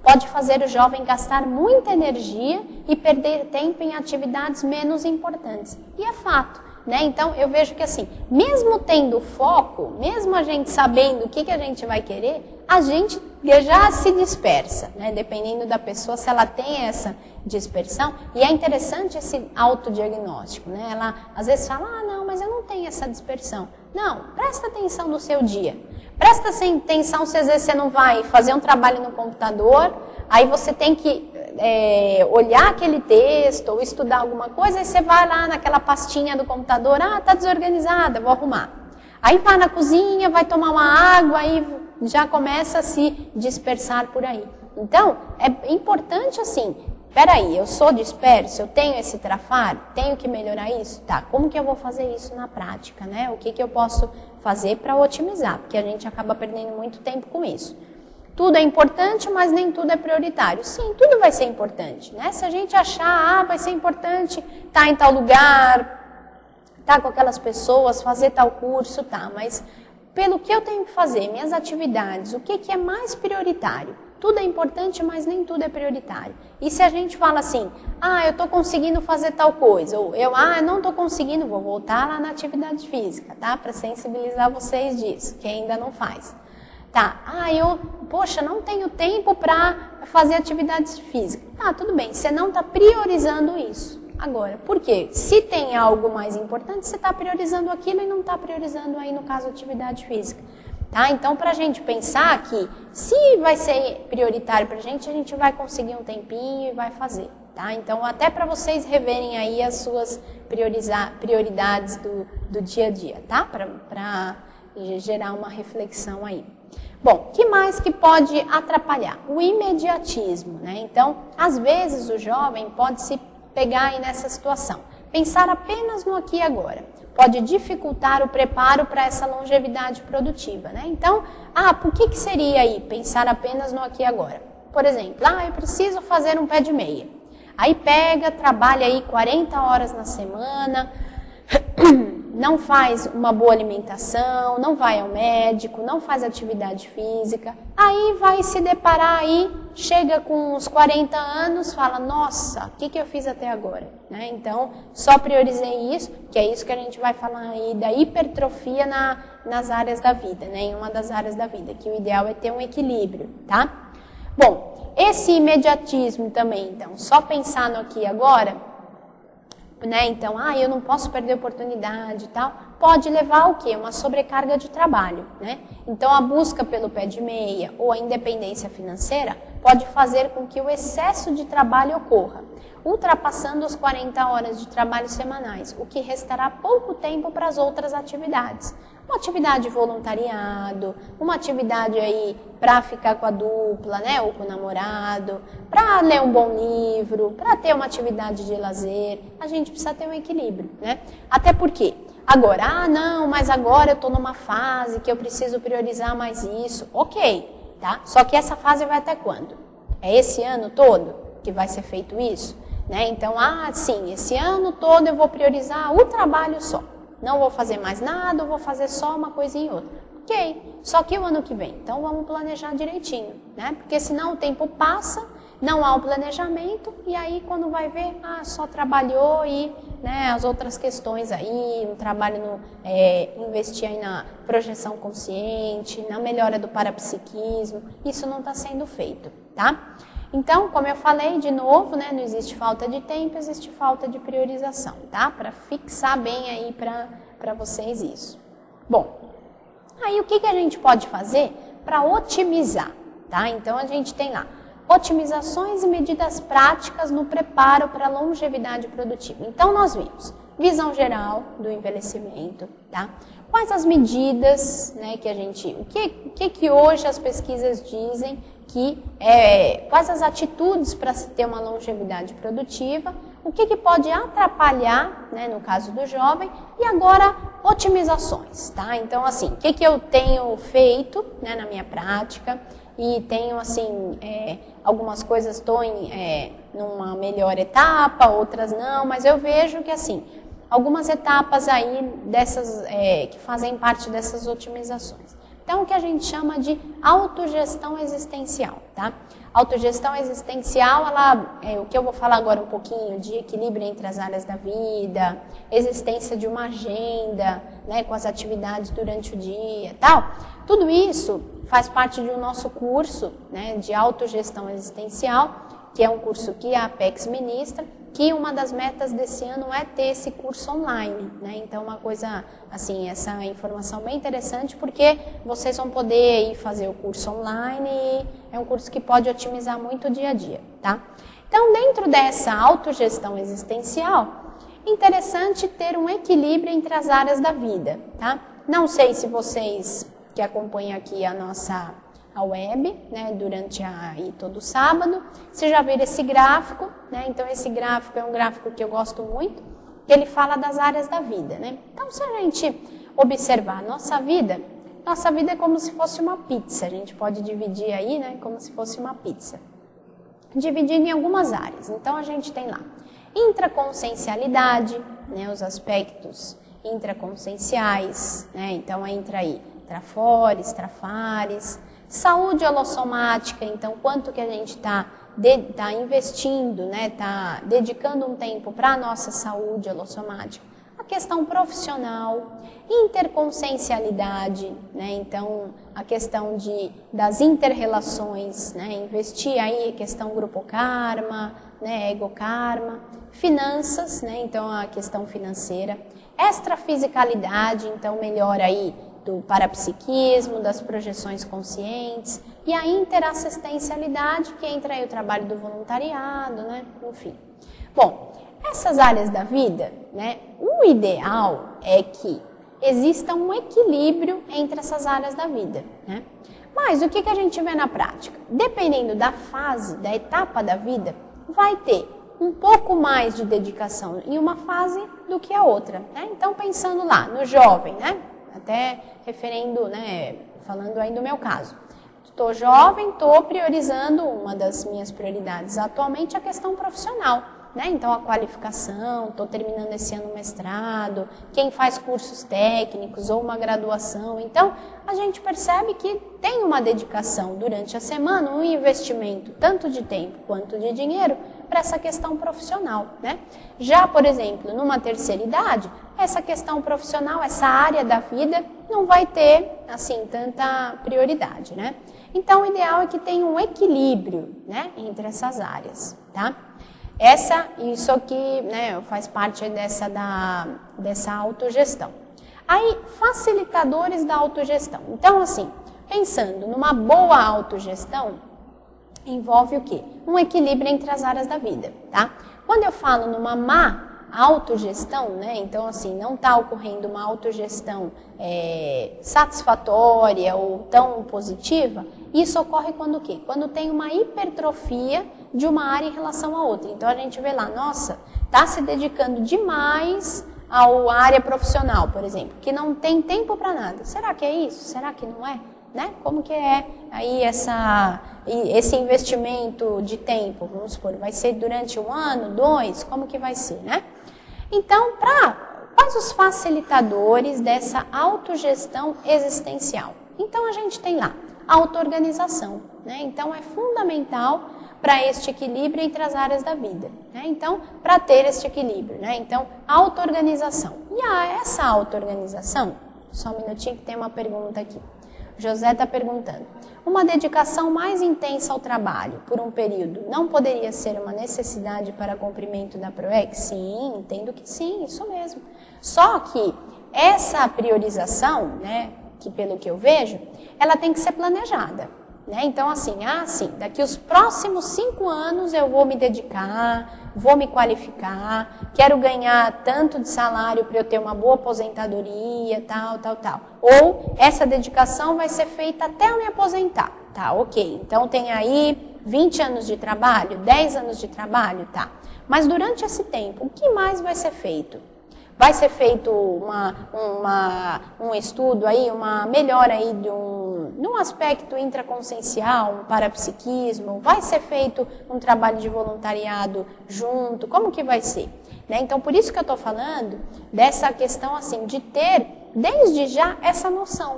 Pode fazer o jovem gastar muita energia e perder tempo em atividades menos importantes. E é fato, né? Então, eu vejo que assim, mesmo tendo foco, mesmo a gente sabendo o que a gente vai querer, a gente já se dispersa, né? Dependendo da pessoa, se ela tem essa dispersão. E é interessante esse autodiagnóstico, né? Ela às vezes fala, não, mas eu não tenho essa dispersão. Não, presta atenção no seu dia. Presta atenção se às vezes você não vai fazer um trabalho no computador, aí você tem que olhar aquele texto ou estudar alguma coisa, aí você vai lá naquela pastinha do computador, tá desorganizada, vou arrumar. Aí vai na cozinha, vai tomar uma água, aí já começa a se dispersar por aí. Então, é importante assim, peraí, eu sou disperso, eu tenho esse trafar, tenho que melhorar isso? Tá, como que eu vou fazer isso na prática, né? O que que eu posso fazer para otimizar? Porque a gente acaba perdendo muito tempo com isso. Tudo é importante, mas nem tudo é prioritário. Sim, tudo vai ser importante, né? Se a gente achar, vai ser importante estar em tal lugar, estar com aquelas pessoas, fazer tal curso, tá, mas pelo que eu tenho que fazer, minhas atividades, o que que é mais prioritário? Tudo é importante, mas nem tudo é prioritário. E se a gente fala assim, eu estou conseguindo fazer tal coisa, ou eu não estou conseguindo, vou voltar lá na atividade física, tá? Para sensibilizar vocês disso, que ainda não faz. Tá, poxa, não tenho tempo para fazer atividades físicas. Tá, tudo bem, você não está priorizando isso. Agora, por quê? Se tem algo mais importante, você está priorizando aquilo e não está priorizando aí, no caso, atividade física. Tá? Então, para a gente pensar que se vai ser prioritário para a gente vai conseguir um tempinho e vai fazer. Tá? Então, até para vocês reverem aí as suas prioridades do dia a dia, tá? Para gerar uma reflexão aí. Bom, o que mais que pode atrapalhar? O imediatismo, né? Então, às vezes o jovem pode se pegar aí nessa situação. Pensar apenas no aqui e agora. Pode dificultar o preparo para essa longevidade produtiva, né? Então, por que seria aí pensar apenas no aqui e agora? Por exemplo, eu preciso fazer um pé de meia. Aí pega, trabalha aí 40 horas na semana, não faz uma boa alimentação, não vai ao médico, não faz atividade física, aí vai se deparar aí, chega com uns 40 anos, fala, nossa, o que eu fiz até agora? Né? Então, só priorizei isso, que é isso que a gente vai falar aí da hipertrofia nas áreas da vida, né? Em uma das áreas da vida, que o ideal é ter um equilíbrio, tá? Bom, esse imediatismo também, então, só pensar no aqui e agora, né? Então, eu não posso perder oportunidade e tal, pode levar ao quê? Uma sobrecarga de trabalho, né? Então, a busca pelo pé de meia ou a independência financeira pode fazer com que o excesso de trabalho ocorra, ultrapassando as 40 horas de trabalho semanais, o que restará pouco tempo para as outras atividades. Uma atividade de voluntariado, uma atividade aí para ficar com a dupla, né, ou com o namorado, para ler um bom livro, para ter uma atividade de lazer. A gente precisa ter um equilíbrio, né? Até porque agora, não, mas agora eu estou numa fase que eu preciso priorizar mais isso. Ok, tá? Só que essa fase vai até quando? É esse ano todo que vai ser feito isso? Né? Então, sim, esse ano todo eu vou priorizar o trabalho só. Não vou fazer mais nada, eu vou fazer só uma coisinha e outra. Ok, só que o ano que vem. Então, vamos planejar direitinho, né? Porque senão o tempo passa, não há um planejamento, e aí quando vai ver, só trabalhou e, né, as outras questões aí, no trabalho, investir aí na projeção consciente, na melhora do parapsiquismo, isso não está sendo feito, tá? Então, como eu falei, de novo, né, não existe falta de tempo, existe falta de priorização, tá? Para fixar bem aí para vocês isso. Bom, aí o que a gente pode fazer para otimizar, tá? Então, a gente tem lá otimizações e medidas práticas no preparo para a longevidade produtiva. Então, nós vimos visão geral do envelhecimento, tá? Quais as medidas, né, que a gente... O que hoje as pesquisas dizem quais as atitudes para se ter uma longevidade produtiva, o que pode atrapalhar, né, no caso do jovem, e agora otimizações, tá? Então, assim, o que eu tenho feito, né, na minha prática, e tenho, assim, algumas coisas estou numa melhor etapa, outras não, mas eu vejo que, assim, algumas etapas aí dessas, que fazem parte dessas otimizações. Então, o que a gente chama de autogestão existencial, tá? Autogestão existencial, o que eu vou falar agora um pouquinho de equilíbrio entre as áreas da vida, existência de uma agenda, né, com as atividades durante o dia e tal. Tudo isso faz parte do nosso curso, né, de autogestão existencial, que é um curso que a Apex ministra, que uma das metas desse ano é ter esse curso online, né? Então, uma coisa, assim, essa informação bem interessante, porque vocês vão poder ir fazer o curso online e é um curso que pode otimizar muito o dia a dia, tá? Então, dentro dessa autogestão existencial, interessante ter um equilíbrio entre as áreas da vida, tá? Não sei se vocês que acompanham aqui a web, né, durante todo sábado, vocês já viram esse gráfico, né? Então esse gráfico é um gráfico que eu gosto muito, que ele fala das áreas da vida, né? Então se a gente observar nossa vida é como se fosse uma pizza, a gente pode dividir aí, né, como se fosse uma pizza, dividindo em algumas áreas. Então a gente tem lá intraconsciencialidade, né, os aspectos intraconscienciais, né, então entra aí trafores, trafares, saúde holossomática, então quanto que a gente está investindo, né, tá dedicando um tempo para a nossa saúde holossomática, a questão profissional, interconsciencialidade, né, então a questão das interrelações, né, investir aí questão grupo karma, né, ego karma, finanças, né, então a questão financeira, extrafisicalidade, então melhor aí do parapsiquismo, das projeções conscientes, e a interassistencialidade, que entra aí o trabalho do voluntariado, né? Enfim. Bom, essas áreas da vida, né? O ideal é que exista um equilíbrio entre essas áreas da vida, né? Mas o que a gente vê na prática? Dependendo da fase, da etapa da vida, vai ter um pouco mais de dedicação em uma fase do que a outra, né? Então, pensando lá no jovem, né? Até referendo, né, falando aí do meu caso. Estou jovem, estou priorizando, uma das minhas prioridades atualmente é a questão profissional, né? Então a qualificação, estou terminando esse ano o mestrado, quem faz cursos técnicos ou uma graduação. Então a gente percebe que tem uma dedicação durante a semana, um investimento tanto de tempo quanto de dinheiro para essa questão profissional, né? Já, por exemplo, numa terceira idade, essa questão profissional, essa área da vida não vai ter, assim, tanta prioridade, né? Então, o ideal é que tenha um equilíbrio, né, entre essas áreas, tá? Isso aqui, né, faz parte dessa autogestão. Aí, facilitadores da autogestão. Então, assim, pensando numa boa autogestão, envolve o quê? Um equilíbrio entre as áreas da vida, tá? Quando eu falo numa má autogestão, né? Então, assim, não está ocorrendo uma autogestão satisfatória ou tão positiva, isso ocorre quando o quê? Quando tem uma hipertrofia de uma área em relação à outra. Então, a gente vê lá, nossa, está se dedicando demais à área profissional, por exemplo, que não tem tempo para nada. Será que é isso? Será que não é? Né? Como que é aí esse investimento de tempo? Vamos supor, vai ser durante 1 ano, 2? Como que vai ser, né? Então, quais os facilitadores dessa autogestão existencial? Então, a gente tem lá a auto-organização, né? Então, é fundamental para este equilíbrio entre as áreas da vida, né? Então, para ter este equilíbrio, né? Então, auto-organização. E essa auto-organização, só um minutinho que tem uma pergunta aqui. José está perguntando, uma dedicação mais intensa ao trabalho por um período não poderia ser uma necessidade para cumprimento da PROEX? Sim, entendo que sim, isso mesmo. Só que essa priorização, né, que pelo que eu vejo, ela tem que ser planejada, né? Então, assim, daqui os próximos 5 anos eu vou me dedicar, vou me qualificar, quero ganhar tanto de salário para eu ter uma boa aposentadoria, tal. Ou essa dedicação vai ser feita até eu me aposentar, tá? Ok, então tem aí 20 anos de trabalho, 10 anos de trabalho, tá? Mas durante esse tempo, o que mais vai ser feito? Vai ser feito um estudo aí, uma melhora aí num aspecto intraconsciencial, um parapsiquismo? Vai ser feito um trabalho de voluntariado junto? Como que vai ser? Né? Então, por isso que eu estou falando dessa questão assim, de ter, desde já, essa noção.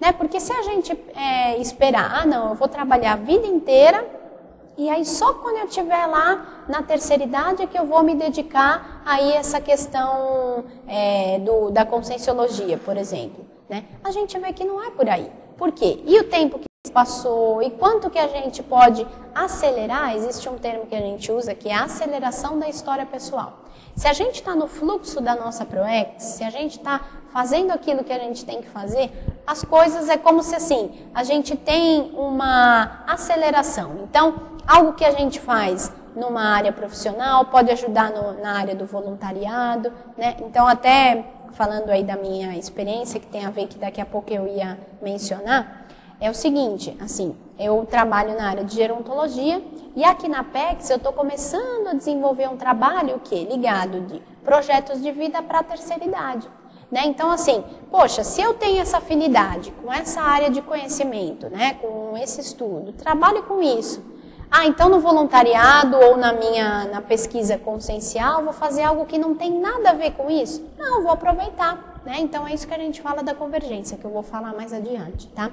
Né? Porque se a gente esperar, não, eu vou trabalhar a vida inteira, e aí só quando eu estiver lá na terceira idade é que eu vou me dedicar aí essa questão da conscienciologia, por exemplo. Né? A gente vê que não é por aí. Por quê? E o tempo que passou? E quanto que a gente pode acelerar? Existe um termo que a gente usa que é a aceleração da história pessoal. Se a gente está no fluxo da nossa PROEX, se a gente está fazendo aquilo que a gente tem que fazer, as coisas é como se assim, a gente tem uma aceleração. Então, algo que a gente faz numa área profissional pode ajudar na área do voluntariado, né? Então, até falando aí da minha experiência, que tem a ver que daqui a pouco eu ia mencionar, é o seguinte, assim, eu trabalho na área de gerontologia e aqui na Apex eu estou começando a desenvolver um trabalho o quê? Ligado de projetos de vida para a terceira idade. Né? Então, assim, poxa, se eu tenho essa afinidade com essa área de conhecimento, né, com esse estudo, trabalho com isso. Ah, então no voluntariado ou na pesquisa consciencial vou fazer algo que não tem nada a ver com isso? Não, vou aproveitar. Né? Então é isso que a gente fala da convergência, que eu vou falar mais adiante, tá?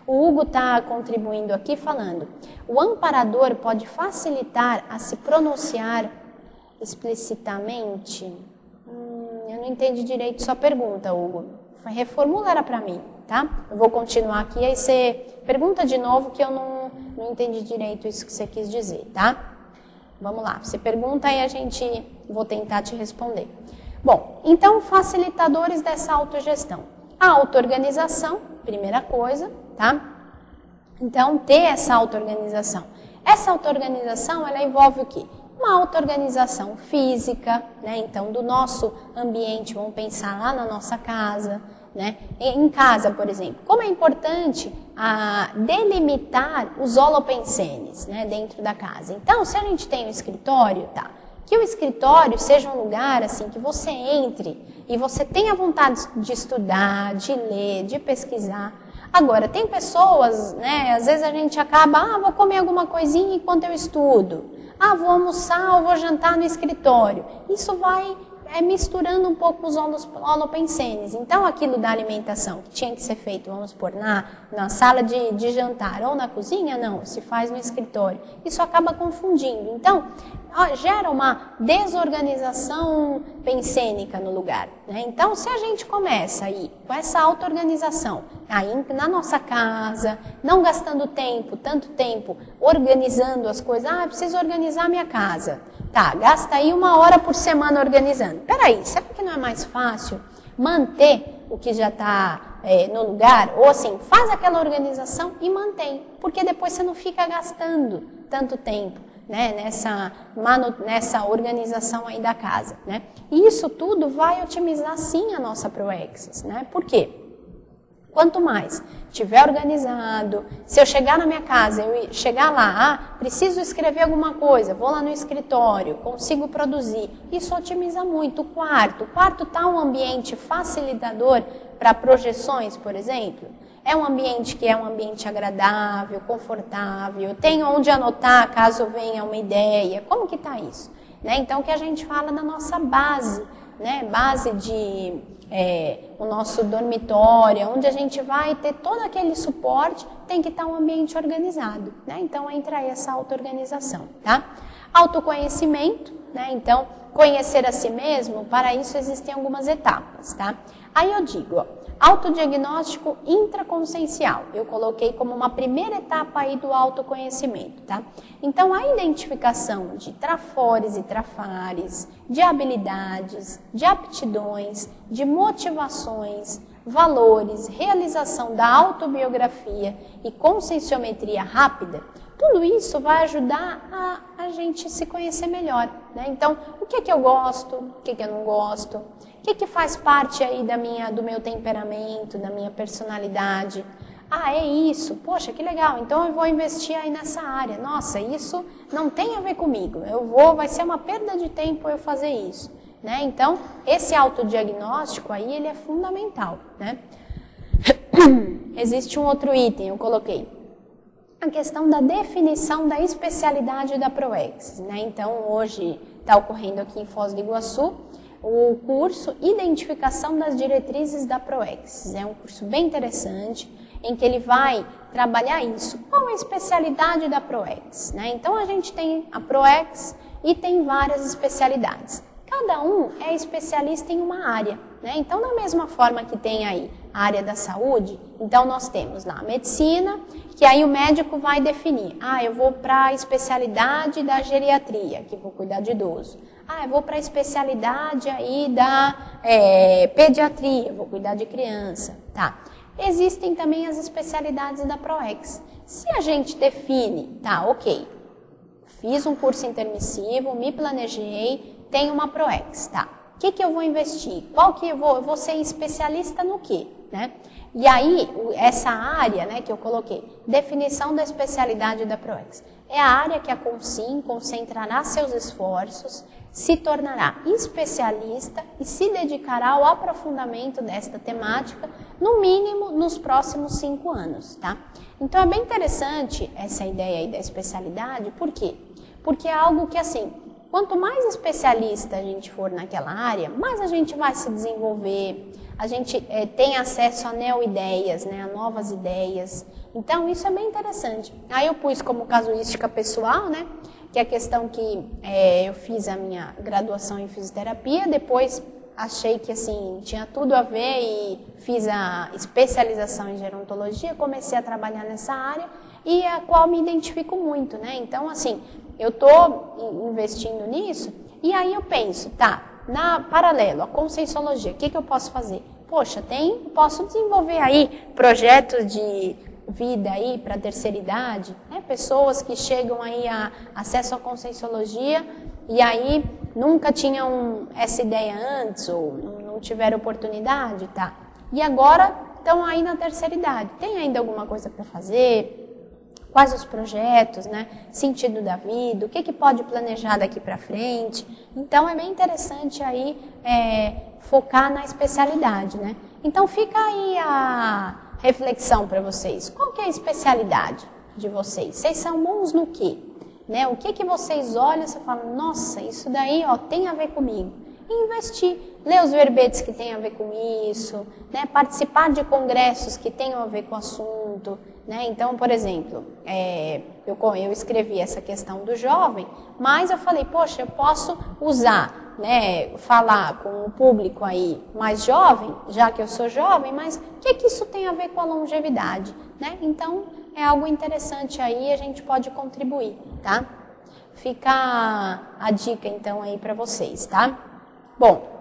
O Hugo está contribuindo aqui falando, o amparador pode facilitar a se pronunciar explicitamente? Eu não entendi direito sua pergunta, Hugo. Reformula ela para mim, tá? Eu vou continuar aqui, aí você pergunta de novo que eu não entendi direito isso que você quis dizer, tá? Vamos lá, você pergunta e vou tentar te responder. Bom, então facilitadores dessa autogestão. A auto-organização, primeira coisa, tá? Então, ter essa auto-organização. Essa auto-organização, ela envolve o quê? Uma auto-organização física, né? Então, do nosso ambiente, vamos pensar lá na nossa casa, né? Em casa, por exemplo. Como é importante delimitar os holopensenes, né? Dentro da casa. Então, se a gente tem um escritório, tá? Que o escritório seja um lugar assim que você entre e você tenha vontade de estudar, de ler, de pesquisar. Agora, tem pessoas, né, às vezes a gente acaba, vou comer alguma coisinha enquanto eu estudo. Vou almoçar ou vou jantar no escritório. Isso vai misturando um pouco os holopensenes. Então, aquilo da alimentação que tinha que ser feito, vamos supor, na sala de jantar ou na cozinha, não, se faz no escritório. Isso acaba confundindo. Então, gera uma desorganização pensênica no lugar. Né? Então, se a gente começa aí com essa auto-organização, aí na nossa casa, não gastando tanto tempo, organizando as coisas, preciso organizar a minha casa. Tá, gasta aí 1 hora por semana organizando. Peraí, será que não é mais fácil manter o que já está no lugar? Ou assim, faz aquela organização e mantém, porque depois você não fica gastando tanto tempo, né, nessa organização aí da casa, né? E isso tudo vai otimizar sim a nossa ProExis, né? Por quê? Quanto mais tiver organizado, se eu chegar na minha casa, eu chegar lá, preciso escrever alguma coisa, vou lá no escritório, consigo produzir, isso otimiza muito. O quarto está um ambiente facilitador para projeções, por exemplo. É um ambiente que é um ambiente agradável, confortável, tem onde anotar caso venha uma ideia. Como que está isso? Né? Então, o que a gente fala da nossa base, né? Base de o nosso dormitório, onde a gente vai ter todo aquele suporte, tem que estar um ambiente organizado. Né? Então, entra aí essa auto-organização. Tá? Autoconhecimento, né? Então, conhecer a si mesmo, para isso existem algumas etapas. Tá? Aí eu digo, autodiagnóstico intraconsciencial. Eu coloquei como uma primeira etapa aí do autoconhecimento, tá? Então, a identificação de trafores e trafares, de habilidades, de aptidões, de motivações, valores, realização da autobiografia e conscienciometria rápida, tudo isso vai ajudar a gente se conhecer melhor, né? Então, o que eu gosto, o que eu não gosto, o que faz parte aí do meu temperamento, da minha personalidade? É isso, poxa, que legal, então eu vou investir aí nessa área. Nossa, isso não tem a ver comigo, vai ser uma perda de tempo eu fazer isso. Né? Então, esse autodiagnóstico aí, ele é fundamental. Né? Existe um outro item, eu coloquei. A questão da definição da especialidade da ProExis. Né? Então, hoje está ocorrendo aqui em Foz do Iguaçu o curso Identificação das Diretrizes da ProExis. É um curso bem interessante, em que ele vai trabalhar isso. Qual é a especialidade da ProExis? Né? Então, a gente tem a ProExis e tem várias especialidades. Cada um é especialista em uma área. Né? Então, da mesma forma que tem aí a área da saúde, então nós temos lá a medicina, que aí o médico vai definir. Eu vou para a especialidade da geriatria, que vou cuidar de idoso. Eu vou para a especialidade aí da pediatria, vou cuidar de criança. Tá. Existem também as especialidades da ProExis. Se a gente define, ok, fiz um curso intermissivo, me planejei, tenho uma ProExis, tá? O que eu vou investir? Eu vou ser especialista no quê? Né? E aí, essa área, né, que eu coloquei, definição da especialidade da ProEx, é a área que a Consim concentrará seus esforços, se tornará especialista e se dedicará ao aprofundamento desta temática, no mínimo nos próximos 5 anos, tá? Então é bem interessante essa ideia aí da especialidade, por quê? Porque é algo que, assim, quanto mais especialista a gente for naquela área, mais a gente vai se desenvolver, a gente tem acesso a neo-ideias, né, a novas ideias. Então, isso é bem interessante. Aí eu pus como casuística pessoal, né, que é a questão que eu fiz a minha graduação em fisioterapia, depois achei que, assim, tinha tudo a ver e fiz a especialização em gerontologia, comecei a trabalhar nessa área e a qual me identifico muito, né. Então, assim, eu estou investindo nisso e aí eu penso, tá, paralelo à conscienciologia, o que eu posso fazer? Poxa, posso desenvolver aí projetos de vida aí para a terceira idade, né? Pessoas que chegam aí a acesso à conscienciologia e aí nunca tinham essa ideia antes ou não tiveram oportunidade, tá? E agora estão aí na terceira idade. Tem ainda alguma coisa para fazer? Quais os projetos, né? Sentido da vida, o que pode planejar daqui para frente. Então, é bem interessante aí focar na especialidade, né? Então, fica aí a reflexão para vocês. Qual que é a especialidade de vocês? Vocês são bons no quê? Né? O que vocês olham e você fala, nossa, isso daí ó, tem a ver comigo. E investir, ler os verbetes que tem a ver com isso, né? Participar de congressos que tenham a ver com o assunto. Né? Então, por exemplo, eu escrevi essa questão do jovem, mas eu falei, poxa, eu posso usar, né, falar com o público aí mais jovem, já que eu sou jovem, mas o que isso tem a ver com a longevidade? Né? Então, é algo interessante aí, a gente pode contribuir, tá? Fica a dica, então, aí para vocês, tá? Bom,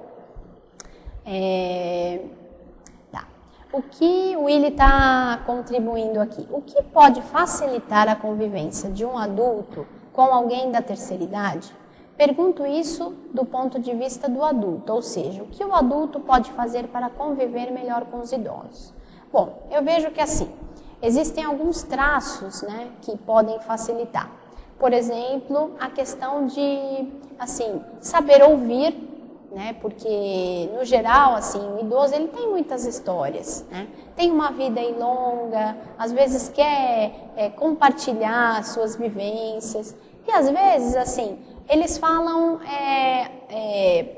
o que o Willy está contribuindo aqui? O que pode facilitar a convivência de um adulto com alguém da terceira idade? Pergunto isso do ponto de vista do adulto, ou seja, o que o adulto pode fazer para conviver melhor com os idosos? Bom, eu vejo que assim, existem alguns traços, né, que podem facilitar. Por exemplo, a questão de, assim, saber ouvir, né? Porque, no geral, assim, o idoso, ele tem muitas histórias, né? Tem uma vida aí longa, às vezes quer compartilhar suas vivências, e às vezes, assim, eles falam,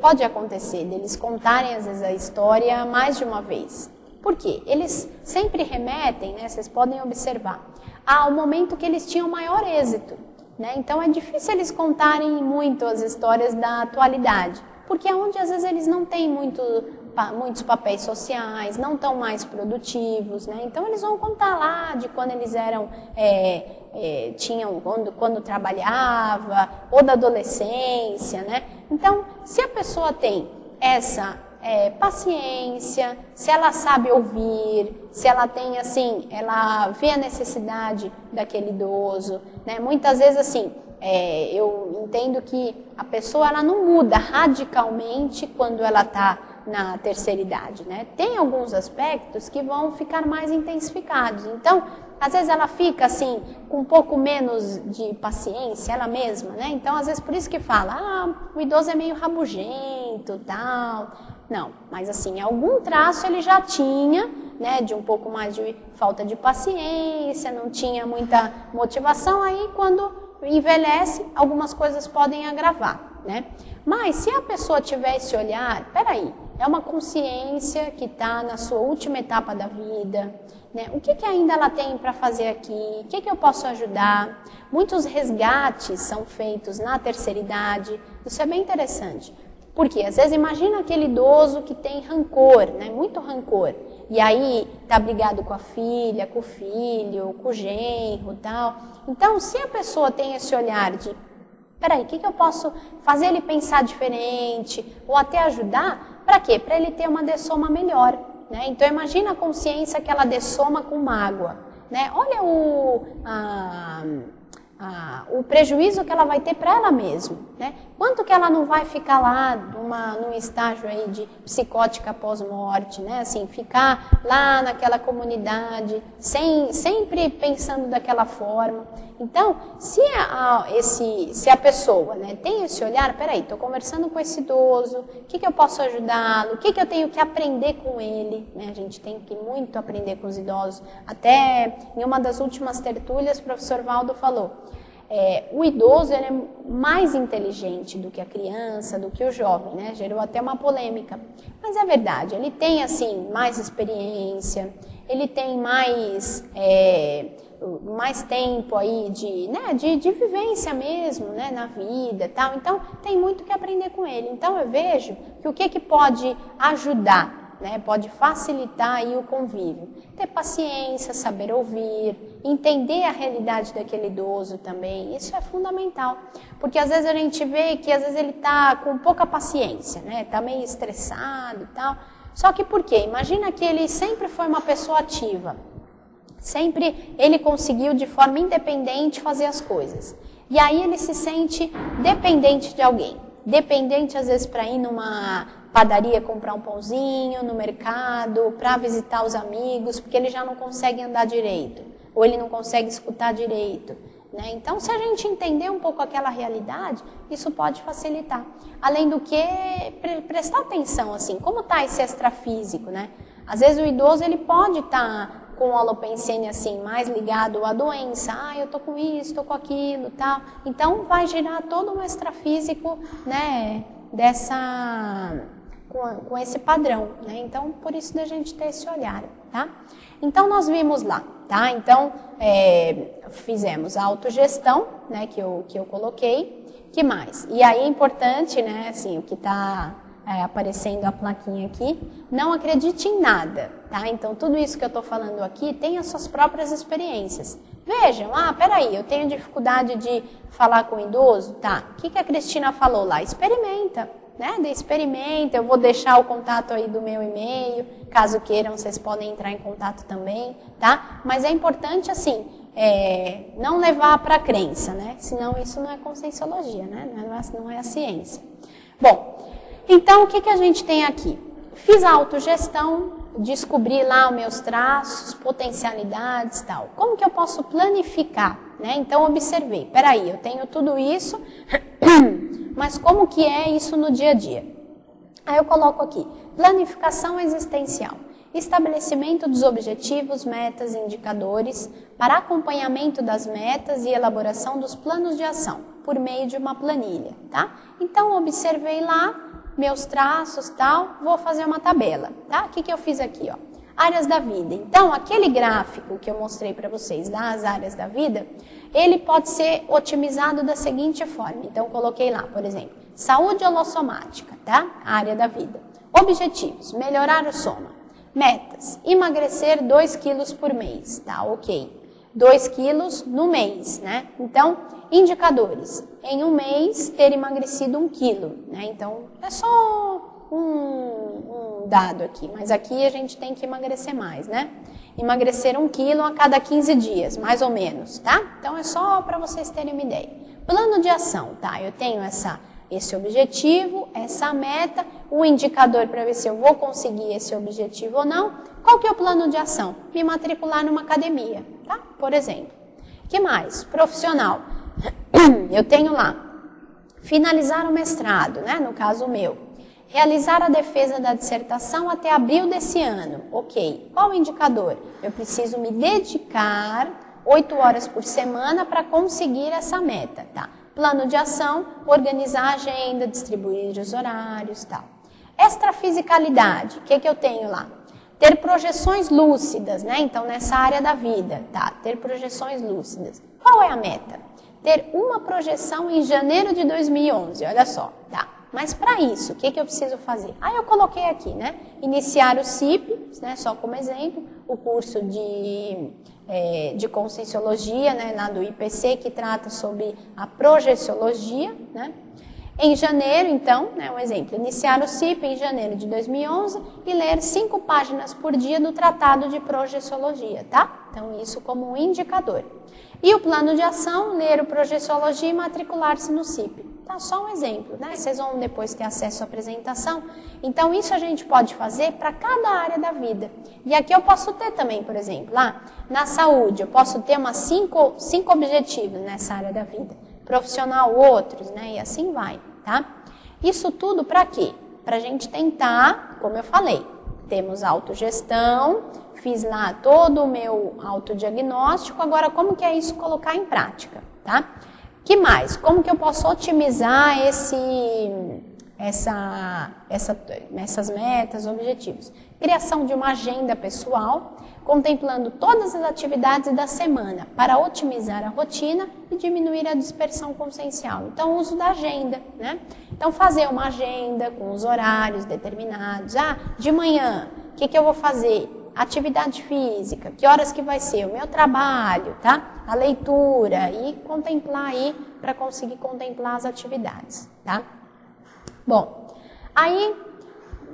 pode acontecer deles contarem, às vezes, a história mais de uma vez. Por quê? Eles sempre remetem, né? Vocês podem observar, ao momento que eles tinham maior êxito, né? Então, é difícil eles contarem muito as histórias da atualidade, porque é onde às vezes eles não têm muitos papéis sociais, não estão mais produtivos, né? Então eles vão contar lá de quando eles eram, quando trabalhava, ou da adolescência, né? Então, se a pessoa tem essa paciência, se ela sabe ouvir, se ela tem, assim, ela vê a necessidade daquele idoso, né? Muitas vezes, assim, eu entendo que a pessoa ela não muda radicalmente quando ela está na terceira idade, né? Tem alguns aspectos que vão ficar mais intensificados. Então, às vezes ela fica assim, com um pouco menos de paciência, ela mesma, né? Então, às vezes por isso que fala, o idoso é meio rabugento, tal. Não, mas assim, algum traço ele já tinha, né? De um pouco mais de falta de paciência, não tinha muita motivação, aí quando envelhece, algumas coisas podem agravar, né? Mas se a pessoa tiver esse olhar, peraí, é uma consciência que está na sua última etapa da vida, né? O que ainda ela tem para fazer aqui? O que eu posso ajudar? Muitos resgates são feitos na terceira idade, isso é bem interessante. Porque às vezes imagina aquele idoso que tem rancor, né? Muito rancor. E aí tá brigado com a filha, com o filho, com o genro e tal. Então, se a pessoa tem esse olhar de, peraí, o que eu posso fazer ele pensar diferente? Ou até ajudar, para quê? Para ele ter uma dessoma melhor, né? Então, imagina a consciência que ela dessoma com mágoa, né? Olha o prejuízo que ela vai ter para ela mesma, né? Quanto que ela não vai ficar lá num estágio aí de psicótica pós-morte, né? Assim, ficar lá naquela comunidade, sempre pensando daquela forma. Então, se a pessoa, né, tem esse olhar, peraí, estou conversando com esse idoso, o que eu posso ajudá-lo, o que eu tenho que aprender com ele, né? A gente tem que muito aprender com os idosos. Até em uma das últimas tertúlias, o professor Valdo falou, o idoso ele é mais inteligente do que a criança, do que o jovem, né? Gerou até uma polêmica. Mas é verdade, ele tem assim mais experiência, ele tem mais tempo aí de vivência mesmo, né, na vida e tal. Então, tem muito que aprender com ele. Então, eu vejo que o que pode ajudar, né, pode facilitar aí o convívio. Ter paciência, saber ouvir, entender a realidade daquele idoso também. Isso é fundamental. Porque, às vezes, a gente vê que, às vezes, ele está com pouca paciência, né, está meio estressado e tal. Só que por quê? Imagina que ele sempre foi uma pessoa ativa. Sempre ele conseguiu de forma independente fazer as coisas. E aí ele se sente dependente de alguém. Dependente às vezes para ir numa padaria comprar um pãozinho, no mercado, para visitar os amigos, porque ele já não consegue andar direito. Ou ele não consegue escutar direito. Né? Então, se a gente entender um pouco aquela realidade, isso pode facilitar. Além do que, prestar atenção, assim, como está esse extrafísico, né? Às vezes o idoso ele pode estar com o holopensene assim, mais ligado à doença, eu tô com isso, tô com aquilo, tal. Então, vai gerar todo um extrafísico, né, com esse padrão, né? Então, por isso da gente ter esse olhar, tá? Então, nós vimos lá, tá? Então, fizemos a autogestão, né, que eu coloquei. Que mais? E aí é importante, né, assim, o que está aparecendo a plaquinha aqui, não acredite em nada, tá? Então, tudo isso que eu estou falando aqui tem as suas próprias experiências. Vejam, peraí, eu tenho dificuldade de falar com o idoso, tá? O que a Cristina falou lá? Experimenta, né? Experimenta, eu vou deixar o contato aí do meu e-mail, caso queiram, vocês podem entrar em contato também, tá? Mas é importante, assim, não levar para a crença, né? Senão isso não é conscienciologia, né? Não é a ciência. Bom, então, o que a gente tem aqui? Fiz a autogestão, descobri lá os meus traços, potencialidades e tal. Como que eu posso planificar? Né? Então, observei. Peraí, eu tenho tudo isso, mas como que é isso no dia a dia? Aí eu coloco aqui, planificação existencial. Estabelecimento dos objetivos, metas e indicadores para acompanhamento das metas e elaboração dos planos de ação, por meio de uma planilha, tá? Então, observei lá, meus traços, tal, vou fazer uma tabela, tá? O que eu fiz aqui, ó? Áreas da vida. Então, aquele gráfico que eu mostrei para vocês das áreas da vida, ele pode ser otimizado da seguinte forma. Então, coloquei lá, por exemplo, saúde holossomática, tá? Área da vida. Objetivos, melhorar o soma. Metas, emagrecer 2 quilos por mês, tá? Ok. 2 quilos no mês, né? Então, indicadores. Em um mês, ter emagrecido 1 quilo, né? Então, é só um dado aqui. Mas aqui a gente tem que emagrecer mais, né? Emagrecer 1 quilo a cada 15 dias, mais ou menos, tá? Então, é só para vocês terem uma ideia. Plano de ação, tá? Eu tenho esse objetivo, essa meta, o indicador para ver se eu vou conseguir esse objetivo ou não. Qual que é o plano de ação? Me matricular numa academia, tá? Por exemplo. Que mais? Profissional. Eu tenho lá, finalizar o mestrado, né? No caso meu. Realizar a defesa da dissertação até abril desse ano. Ok. Qual o indicador? Eu preciso me dedicar 8 horas por semana para conseguir essa meta, tá? Plano de ação, organizar a agenda, distribuir os horários e tal. Extrafisicalidade, o que eu tenho lá? Ter projeções lúcidas, né? Então, nessa área da vida, tá? Ter projeções lúcidas. Qual é a meta? Ter uma projeção em janeiro de 2011, olha só, tá? Mas para isso, o que eu preciso fazer? Eu coloquei aqui, né? Iniciar o CIP, né? Só como exemplo, o curso de Conscienciologia, né? Lá do IPC, que trata sobre a projeciologia, né? Em janeiro, então, né, um exemplo, iniciar o CIP em janeiro de 2011 e ler 5 páginas por dia do Tratado de Projeciologia, tá? Então, isso como um indicador. E o plano de ação, ler o Projeciologia e matricular-se no CIP. Tá, só um exemplo, né? Vocês vão depois ter acesso à apresentação. Então, isso a gente pode fazer para cada área da vida. E aqui eu posso ter também, por exemplo, lá na saúde, eu posso ter umas 5 objetivos nessa área da vida. Profissional, outros, né? E assim vai, tá? Isso tudo para quê? Para a gente tentar, como eu falei, temos autogestão, fiz lá todo o meu autodiagnóstico, agora como que é isso colocar em prática, tá? Que mais? Como que eu posso otimizar essas metas, objetivos? Criação de uma agenda pessoal, contemplando todas as atividades da semana para otimizar a rotina e diminuir a dispersão consciencial. Então, uso da agenda, né? Então, fazer uma agenda com os horários determinados. Ah, de manhã, o que eu vou fazer? Atividade física, que horas que vai ser? O meu trabalho, tá? A leitura e contemplar aí para conseguir contemplar as atividades, tá? Bom, aí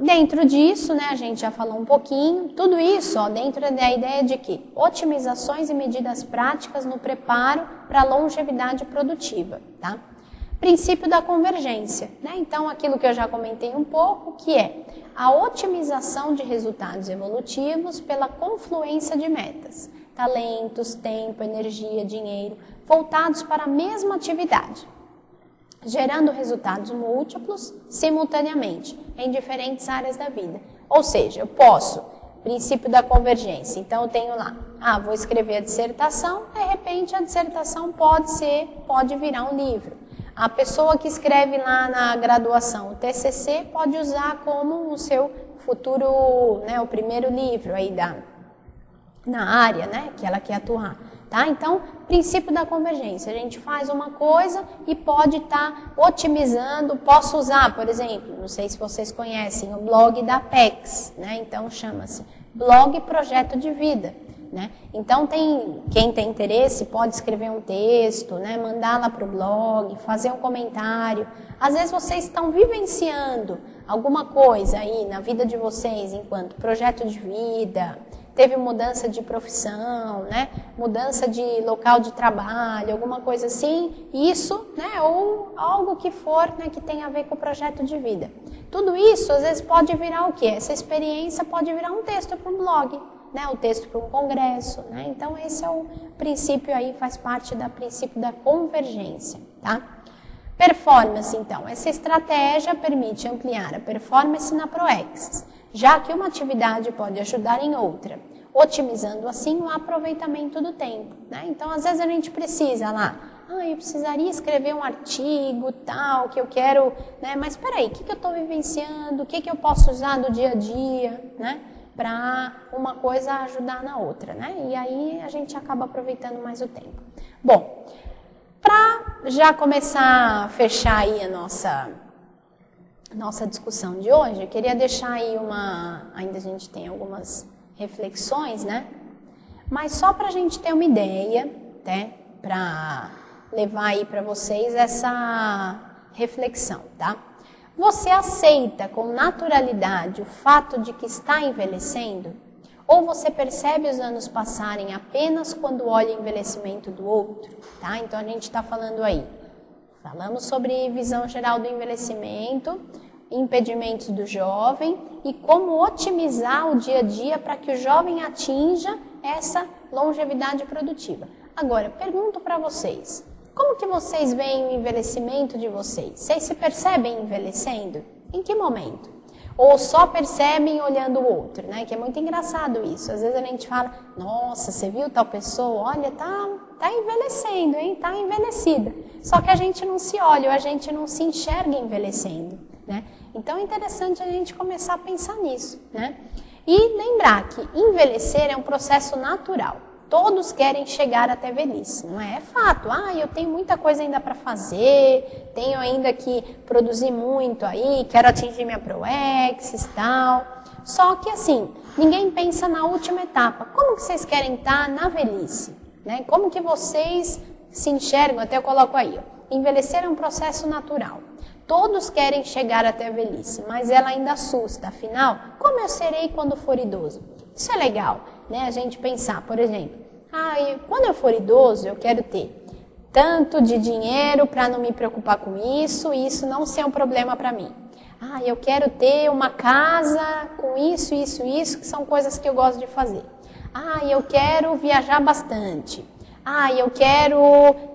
dentro disso, né, a gente já falou um pouquinho, tudo isso, ó, dentro da ideia de que otimizações e medidas práticas no preparo para a longevidade produtiva, tá? Princípio da convergência, né? Então, aquilo que eu já comentei um pouco, que é a otimização de resultados evolutivos pela confluência de metas, talentos, tempo, energia, dinheiro, voltados para a mesma atividade, gerando resultados múltiplos simultaneamente em diferentes áreas da vida. Ou seja, eu posso, princípio da convergência, então eu tenho lá, vou escrever a dissertação, de repente a dissertação pode virar um livro. A pessoa que escreve lá na graduação o TCC pode usar como o seu futuro, né, o primeiro livro aí na área, né, que ela quer atuar. Tá? Então, princípio da convergência, a gente faz uma coisa e pode estar otimizando, posso usar, por exemplo, não sei se vocês conhecem, o blog da Apex, né? Então chama-se Blog Projeto de Vida. Né? Então, quem tem interesse pode escrever um texto, né? Mandar lá para o blog, fazer um comentário. Às vezes vocês estão vivenciando alguma coisa aí na vida de vocês enquanto projeto de vida, teve mudança de profissão, né? Mudança de local de trabalho, alguma coisa assim, isso, né? Ou algo que for, né? Que tenha a ver com o projeto de vida. Tudo isso, às vezes, pode virar o quê? Essa experiência pode virar um texto para um blog, né? O texto para um congresso, né? Então, esse é o princípio aí, faz parte do princípio da convergência, tá? Performance, então. Essa estratégia permite ampliar a performance na ProEx, já que uma atividade pode ajudar em outra, otimizando assim o aproveitamento do tempo, né? Então, às vezes a gente precisa lá, eu precisaria escrever um artigo, tal, que eu quero, né? Mas espera aí, o que eu estou vivenciando, o que eu posso usar do dia a dia, né? Para uma coisa ajudar na outra, né? E aí a gente acaba aproveitando mais o tempo. Bom, para já começar a fechar aí a nossa discussão de hoje, eu queria deixar aí ainda a gente tem algumas reflexões, né? Mas só para a gente ter uma ideia, né? Para levar aí para vocês essa reflexão, tá? Você aceita com naturalidade o fato de que está envelhecendo? Ou você percebe os anos passarem apenas quando olha o envelhecimento do outro? Tá? Então, a gente está falando aí. Falamos sobre visão geral do envelhecimento, impedimentos do jovem e como otimizar o dia a dia para que o jovem atinja essa longevidade produtiva. Agora, pergunto para vocês. Como que vocês veem o envelhecimento de vocês? Vocês se percebem envelhecendo? Em que momento? Ou só percebem olhando o outro, né? Que é muito engraçado isso. Às vezes a gente fala, nossa, você viu tal pessoa? Olha, tá envelhecendo, hein? Tá envelhecida. Só que a gente não se olha, ou a gente não se enxerga envelhecendo, né? Então é interessante a gente começar a pensar nisso, né? E lembrar que envelhecer é um processo natural. Todos querem chegar até velhice, não é? É fato. Eu tenho muita coisa ainda para fazer, tenho ainda que produzir muito aí, quero atingir minha ProEx e tal. Só que assim, ninguém pensa na última etapa. Como que vocês querem estar na velhice? Né? Como que vocês se enxergam? Até eu coloco aí, ó. envelhecer é um processo natural. Todos querem chegar até a velhice, mas ela ainda assusta. Afinal, como eu serei quando for idoso? Isso é legal, né? A gente pensar, por exemplo, quando eu for idoso, eu quero ter tanto de dinheiro para não me preocupar com isso e isso não ser um problema para mim. Eu quero ter uma casa com isso, isso, isso, que são coisas que eu gosto de fazer. Eu quero viajar bastante. Eu quero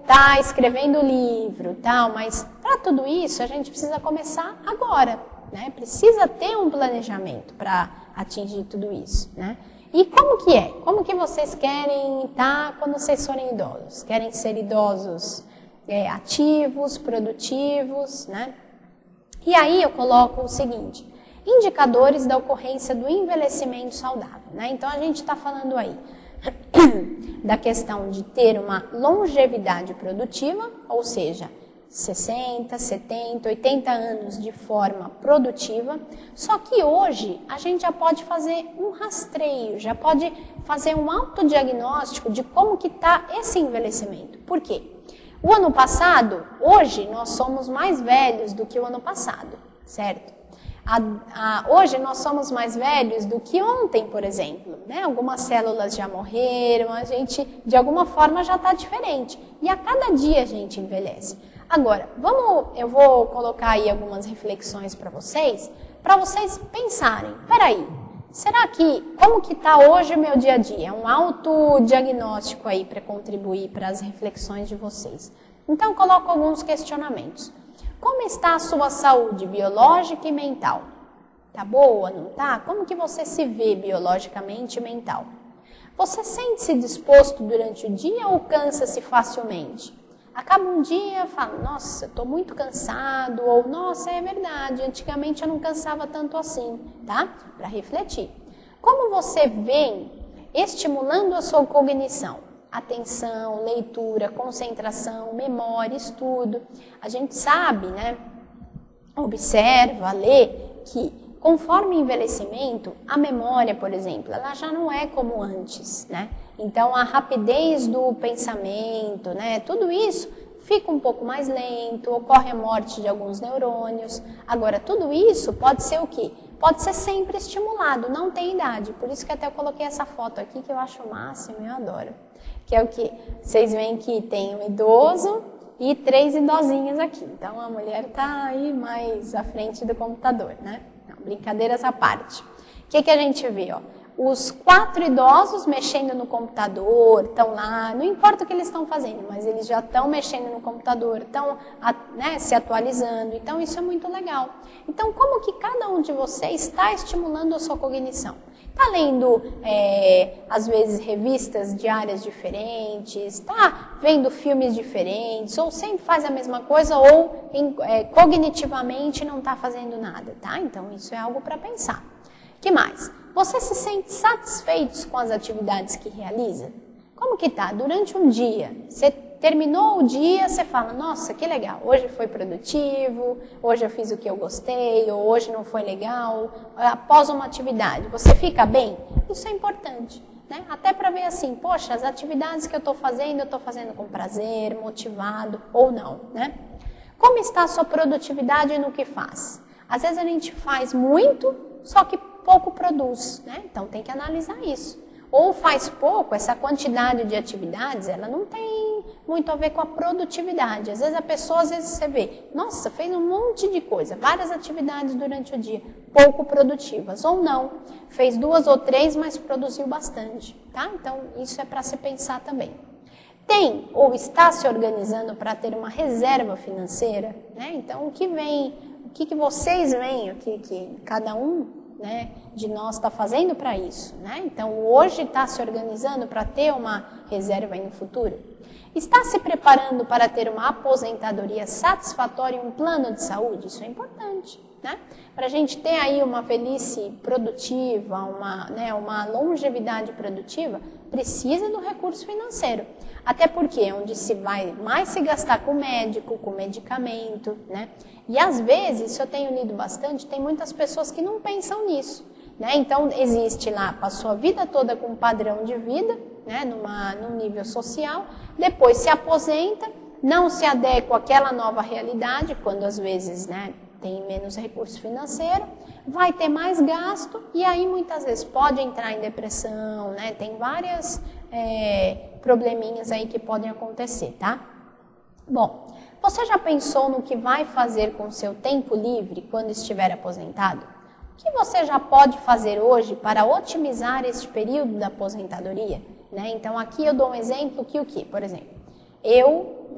estar escrevendo livro, tal, mas para tudo isso a gente precisa começar agora, né? Precisa ter um planejamento para atingir tudo isso, né? E como que é? Como que vocês querem estar quando vocês forem idosos? Querem ser idosos ativos, produtivos, né? E aí eu coloco o seguinte, indicadores da ocorrência do envelhecimento saudável, né? Então a gente está falando aí da questão de ter uma longevidade produtiva, ou seja, 60, 70, 80 anos de forma produtiva, só que hoje a gente já pode fazer um rastreio, já pode fazer um autodiagnóstico de como que está esse envelhecimento. Por quê? O ano passado, hoje nós somos mais velhos do que o ano passado, certo? Hoje nós somos mais velhos do que ontem, por exemplo, né? Algumas células já morreram, a gente de alguma forma já está diferente. E a cada dia a gente envelhece. Agora, eu vou colocar aí algumas reflexões para vocês pensarem, peraí, como que está hoje o meu dia a dia? É um autodiagnóstico aí para contribuir para as reflexões de vocês. Então, coloco alguns questionamentos. Como está a sua saúde biológica e mental? Tá boa, não tá? Como que você se vê biologicamente e mental? Você sente-se disposto durante o dia ou cansa-se facilmente? Acaba um dia e fala, nossa, estou muito cansado, ou nossa, é verdade, antigamente eu não cansava tanto assim, tá? Para refletir. Como você vem estimulando a sua cognição? Atenção, leitura, concentração, memória, estudo. A gente sabe, né? Observa, lê, que conforme o envelhecimento, a memória, por exemplo, ela já não é como antes, né? Então, a rapidez do pensamento, né? Tudo isso fica um pouco mais lento, ocorre a morte de alguns neurônios. Agora, tudo isso pode ser o quê? Pode ser sempre estimulado, não tem idade. Por isso que até eu coloquei essa foto aqui, que eu acho o máximo, eu adoro. Que é o quê? Vocês veem que tem um idoso e 3 idosinhas aqui. Então, a mulher está aí mais à frente do computador, né? Não, brincadeiras à parte. O que a gente vê, ó? Os 4 idosos mexendo no computador, estão lá, não importa o que eles estão fazendo, mas eles já estão mexendo no computador, estão se atualizando, então isso é muito legal. Então, como que cada um de vocês está estimulando a sua cognição? Está lendo, às vezes, revistas diárias diferentes, está vendo filmes diferentes, ou sempre faz a mesma coisa, ou cognitivamente não está fazendo nada, tá? Então, isso é algo para pensar. O que mais? Você se sente satisfeito com as atividades que realiza? Como que tá? Durante um dia, você terminou o dia, você fala, nossa, que legal, hoje foi produtivo, hoje eu fiz o que eu gostei, ou hoje não foi legal. Após uma atividade, você fica bem? Isso é importante, né? Até para ver assim, poxa, as atividades que eu estou fazendo com prazer, motivado ou não, né? Como está a sua produtividade no que faz? Às vezes a gente faz muito, só que pouco produz, né? Então tem que analisar isso. Ou faz pouco, essa quantidade de atividades, ela não tem muito a ver com a produtividade. Às vezes a pessoa, você vê, nossa, fez um monte de coisa, várias atividades durante o dia, pouco produtivas. Ou não, fez 2 ou 3, mas produziu bastante, tá? Então isso é para se pensar também. Tem ou está se organizando para ter uma reserva financeira, né? Então o que vocês veem, o que cada um, né, de nós está fazendo para isso, né? Então, hoje está se organizando para ter uma reserva aí no futuro? Está se preparando para ter uma aposentadoria satisfatória e um plano de saúde? Isso é importante, né? Para a gente ter aí uma velhice produtiva, uma longevidade produtiva, precisa do recurso financeiro. Até porque é onde se vai mais se gastar com médico, com medicamento, né? E às vezes, isso eu tenho lido bastante, tem muitas pessoas que não pensam nisso, né? Então, existe lá, passou a vida toda com um padrão de vida, né? Num nível social, depois se aposenta, não se adequa àquela nova realidade, quando às vezes, né, tem menos recurso financeiro, vai ter mais gasto e aí muitas vezes pode entrar em depressão, né? Tem várias probleminhas aí que podem acontecer, tá? Bom, você já pensou no que vai fazer com o seu tempo livre quando estiver aposentado? O que você já pode fazer hoje para otimizar este período da aposentadoria? Né? Então aqui eu dou um exemplo que o que? Por exemplo, eu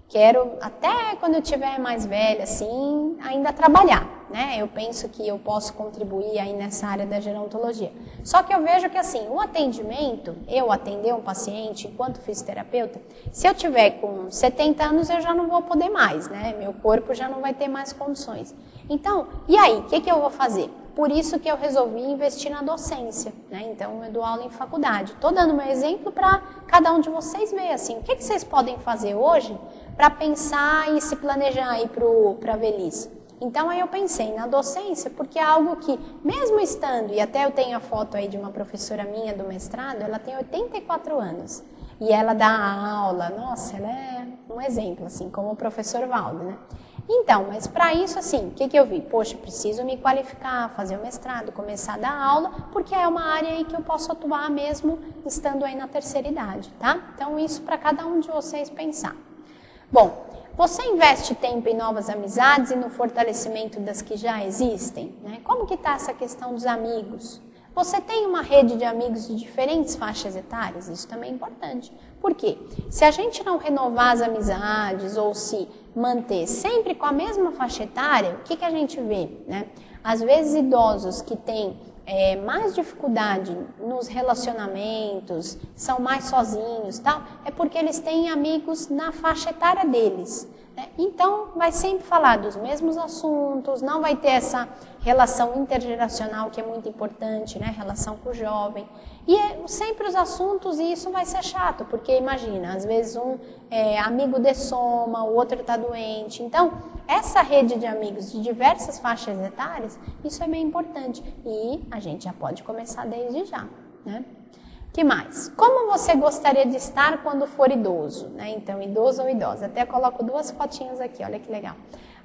quero, até quando eu estiver mais velha, assim, ainda trabalhar, né? Eu penso que eu posso contribuir aí nessa área da gerontologia. Só que eu vejo que, assim, o atendimento, eu atender um paciente enquanto fisioterapeuta, se eu tiver com 70 anos, eu já não vou poder mais, né? Meu corpo já não vai ter mais condições. Então, e aí, o que eu vou fazer? Por isso que eu resolvi investir na docência, né? Então, eu dou aula em faculdade. Estou dando meu exemplo para cada um de vocês ver, assim, o que vocês podem fazer hoje para pensar e se planejar aí para a velhice. Então, aí eu pensei na docência, porque é algo que, mesmo estando, e até eu tenho a foto aí de uma professora minha do mestrado, ela tem 84 anos. E ela dá aula, nossa, ela é um exemplo, assim, como o professor Valdo, né? Então, mas para isso, assim, o que eu vi? Poxa, preciso me qualificar, fazer o mestrado, começar a dar aula, porque é uma área aí que eu posso atuar mesmo estando aí na terceira idade, tá? Então, isso para cada um de vocês pensar. Bom, você investe tempo em novas amizades e no fortalecimento das que já existem? Né? Como que está essa questão dos amigos? Você tem uma rede de amigos de diferentes faixas etárias? Isso também é importante. Por quê? Se a gente não renovar as amizades ou se manter sempre com a mesma faixa etária, o que a gente vê? Né? Às vezes idosos que têm mais dificuldade nos relacionamentos, são mais sozinhos, tal, é porque eles têm amigos na faixa etária deles. Né? Então, vai sempre falar dos mesmos assuntos, não vai ter essa relação intergeracional que é muito importante, né? Relação com o jovem. E sempre os assuntos, e isso vai ser chato, porque imagina, às vezes um é amigo de soma, o outro está doente. Então, essa rede de amigos de diversas faixas etárias, isso é bem importante. E a gente já pode começar desde já, né? Que mais? Como você gostaria de estar quando for idoso? Né? Então, idoso ou idosa. Até coloco duas fotinhas aqui, olha que legal.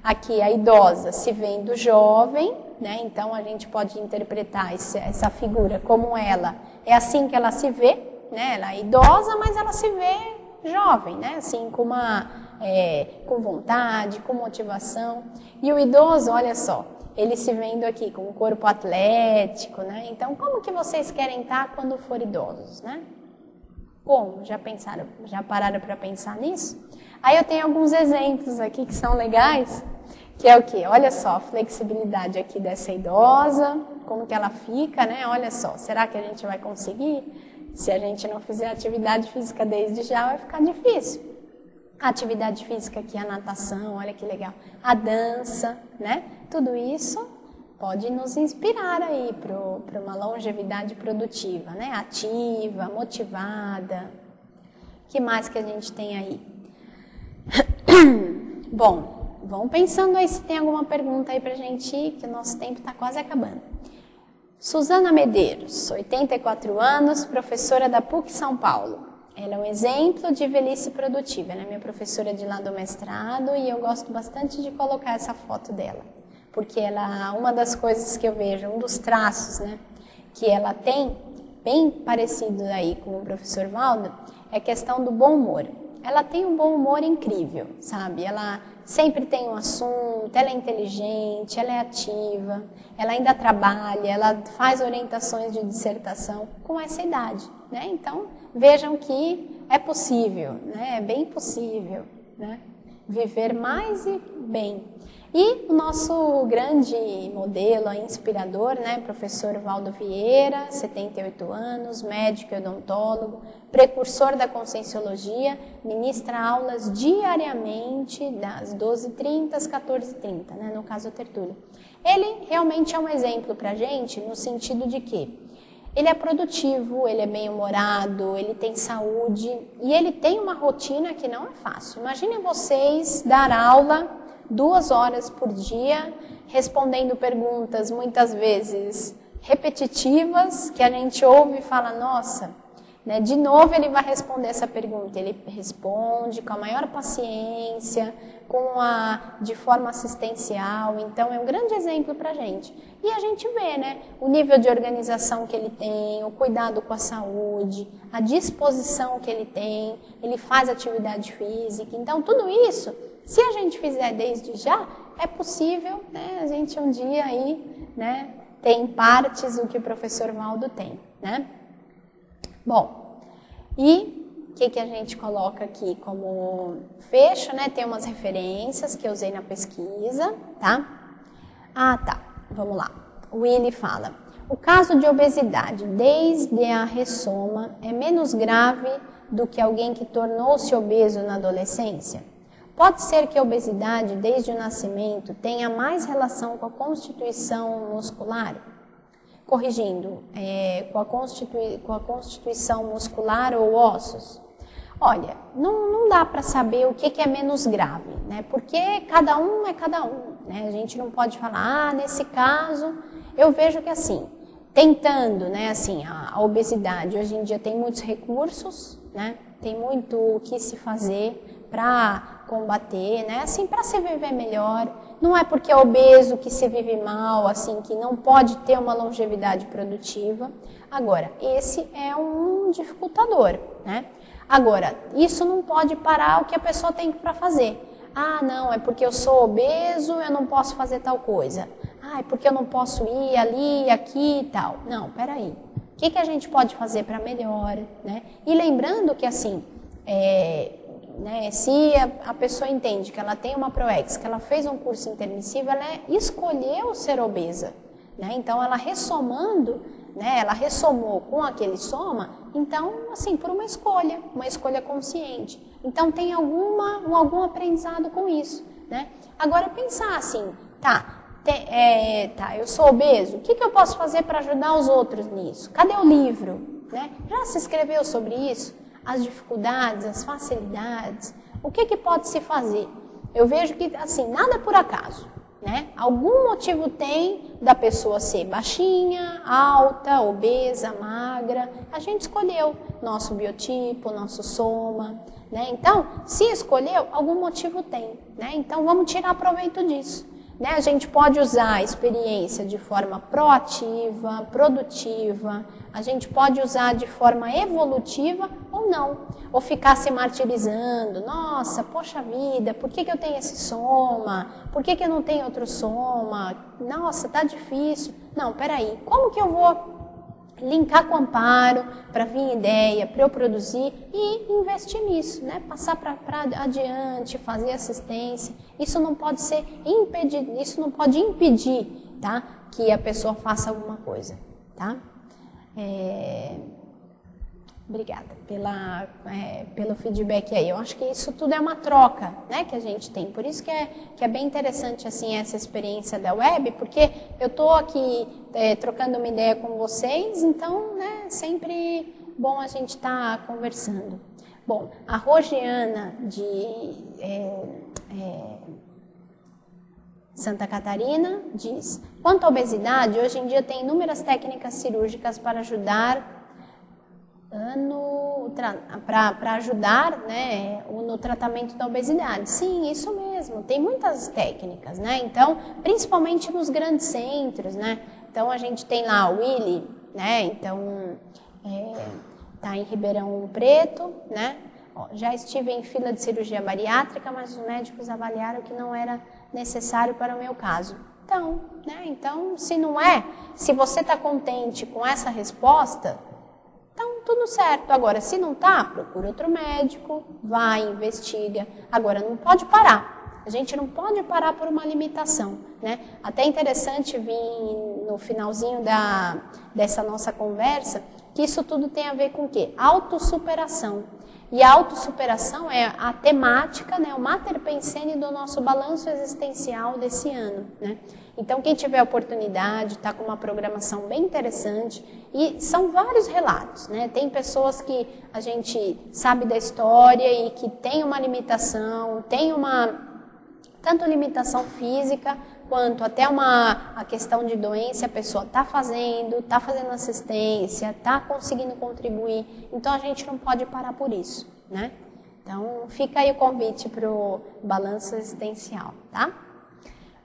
Aqui, a idosa se vendo jovem, né? Então a gente pode interpretar essa figura como ela. É assim que ela se vê, né? Ela é idosa, mas ela se vê jovem, né? Assim, com vontade, com motivação. E o idoso, olha só, ele se vendo aqui com um corpo atlético, né? Então, como que vocês querem estar quando for idosos, né? Como? Já pararam para pensar nisso? Aí eu tenho alguns exemplos aqui que são legais, que é o quê? Olha só, a flexibilidade aqui dessa idosa, como que ela fica, né? Olha só, será que a gente vai conseguir? Se a gente não fizer atividade física desde já, vai ficar difícil. A atividade física aqui, a natação, olha que legal. A dança, né? Tudo isso pode nos inspirar aí para uma longevidade produtiva, né? Ativa, motivada. O que mais que a gente tem aí? Bom, vão pensando aí se tem alguma pergunta aí pra gente ir, que o nosso tempo está quase acabando. Suzana Medeiros, 84 anos, professora da PUC São Paulo. Ela é um exemplo de velhice produtiva. Ela é minha professora de lá do mestrado e eu gosto bastante de colocar essa foto dela. Porque uma das coisas que eu vejo, um dos traços, né, que ela tem, bem parecido aí com o professor Valdo, é a questão do bom humor. Ela tem um bom humor incrível, sabe? Ela sempre tem um assunto, ela é inteligente, ela é ativa, ela ainda trabalha, ela faz orientações de dissertação com essa idade, né? Então, vejam que é possível, né? É bem possível, né? Viver mais e bem. E o nosso grande modelo, inspirador, né, professor Valdo Vieira, 78 anos, médico e odontólogo, precursor da Conscienciologia, ministra aulas diariamente das 12h30 às 14h30, né, no caso a tertúlia. Ele realmente é um exemplo para a gente no sentido de que ele é produtivo, ele é bem-humorado, ele tem saúde e ele tem uma rotina que não é fácil. Imaginem vocês dar aula 2 horas por dia, respondendo perguntas muitas vezes repetitivas, que a gente ouve e fala, nossa, né? De novo ele vai responder essa pergunta, ele responde com a maior paciência, de forma assistencial, então é um grande exemplo para a gente. E a gente vê, né, o nível de organização que ele tem, o cuidado com a saúde, a disposição que ele tem, ele faz atividade física, então tudo isso, se a gente fizer desde já, é possível, né, a gente um dia aí, né, tem partes do que o professor Valdo tem, né? Bom, e o que a gente coloca aqui como fecho, né? Tem umas referências que eu usei na pesquisa, tá? Vamos lá. O Willy fala, o caso de obesidade desde a ressoma é menos grave do que alguém que tornou-se obeso na adolescência? Pode ser que a obesidade desde o nascimento tenha mais relação com a constituição muscular? Corrigindo, com a constituição muscular ou ossos? Olha, não dá para saber o que é menos grave, né? Porque cada um é cada um, né? A gente não pode falar, nesse caso, eu vejo que assim, tentando, né, assim, a obesidade hoje em dia tem muitos recursos, né? Tem muito o que se fazer para combater, né? Assim, para se viver melhor. Não é porque é obeso que se vive mal, assim, que não pode ter uma longevidade produtiva. Agora, esse é um dificultador, né? Agora, isso não pode parar o que a pessoa tem para fazer. Ah, não, é porque eu sou obeso, eu não posso fazer tal coisa. Ah, é porque eu não posso ir ali, aqui e tal. Não, peraí. O que a gente pode fazer para melhor, né? E lembrando que, assim, né, se a pessoa entende que ela tem uma ProEx, que ela fez um curso intermissivo, ela escolheu ser obesa, né? Então, ela ressomando, né, ela ressomou com aquele soma, então, assim, por uma escolha consciente. Então, tem algum aprendizado com isso, né? Agora, pensar assim, eu sou obeso, o que eu posso fazer para ajudar os outros nisso? Cadê o livro, né? Já se escreveu sobre isso? As dificuldades, as facilidades, o que pode se fazer? Eu vejo que, assim, nada é por acaso, né? Algum motivo tem da pessoa ser baixinha, alta, obesa, magra. A gente escolheu nosso biotipo, nosso soma, né? Então, se escolheu, algum motivo tem, né? Então, vamos tirar proveito disso, né? A gente pode usar a experiência de forma proativa, produtiva, a gente pode usar de forma evolutiva ou não, ou ficar se martirizando, nossa, poxa vida, por que eu tenho esse soma? Por que eu não tenho outro soma? Nossa, tá difícil. Não, peraí, como que eu vou linkar com o amparo para vir ideia, para eu produzir e investir nisso, né? Passar para adiante, fazer assistência. Isso não pode ser impedido, isso não pode impedir, tá? Que a pessoa faça alguma coisa, tá? Obrigada pelo feedback aí. Eu acho que isso tudo é uma troca, né, que a gente tem. Por isso que é bem interessante assim, essa experiência da web, porque eu estou aqui trocando uma ideia com vocês, então, né, sempre bom a gente estar conversando. Bom, a Rogiana de Santa Catarina diz, quanto à obesidade, hoje em dia tem inúmeras técnicas cirúrgicas para ajudar para ajudar, né, no tratamento da obesidade. Sim, isso mesmo, tem muitas técnicas, né? Então, principalmente nos grandes centros, né? Então, a gente tem lá o Willy, né? Então, tá em Ribeirão Preto, né? Ó, já estive em fila de cirurgia bariátrica, mas os médicos avaliaram que não era necessário para o meu caso. Então, né? Então, se você está contente com essa resposta, então, tudo certo. Agora, se não tá, procura outro médico, vai, investiga. Agora, não pode parar. A gente não pode parar por uma limitação, né? Até interessante vir no finalzinho dessa nossa conversa, que isso tudo tem a ver com o quê? Autossuperação. E a autossuperação é a temática, né, o mater pensene do nosso balanço existencial desse ano, né? Então, quem tiver a oportunidade, está com uma programação bem interessante, e são vários relatos, né? Tem pessoas que a gente sabe da história e que tem uma limitação, tanto limitação física quanto até a questão de doença, a pessoa está fazendo assistência, está conseguindo contribuir, então a gente não pode parar por isso, né? Então fica aí o convite para o balanço existencial, tá?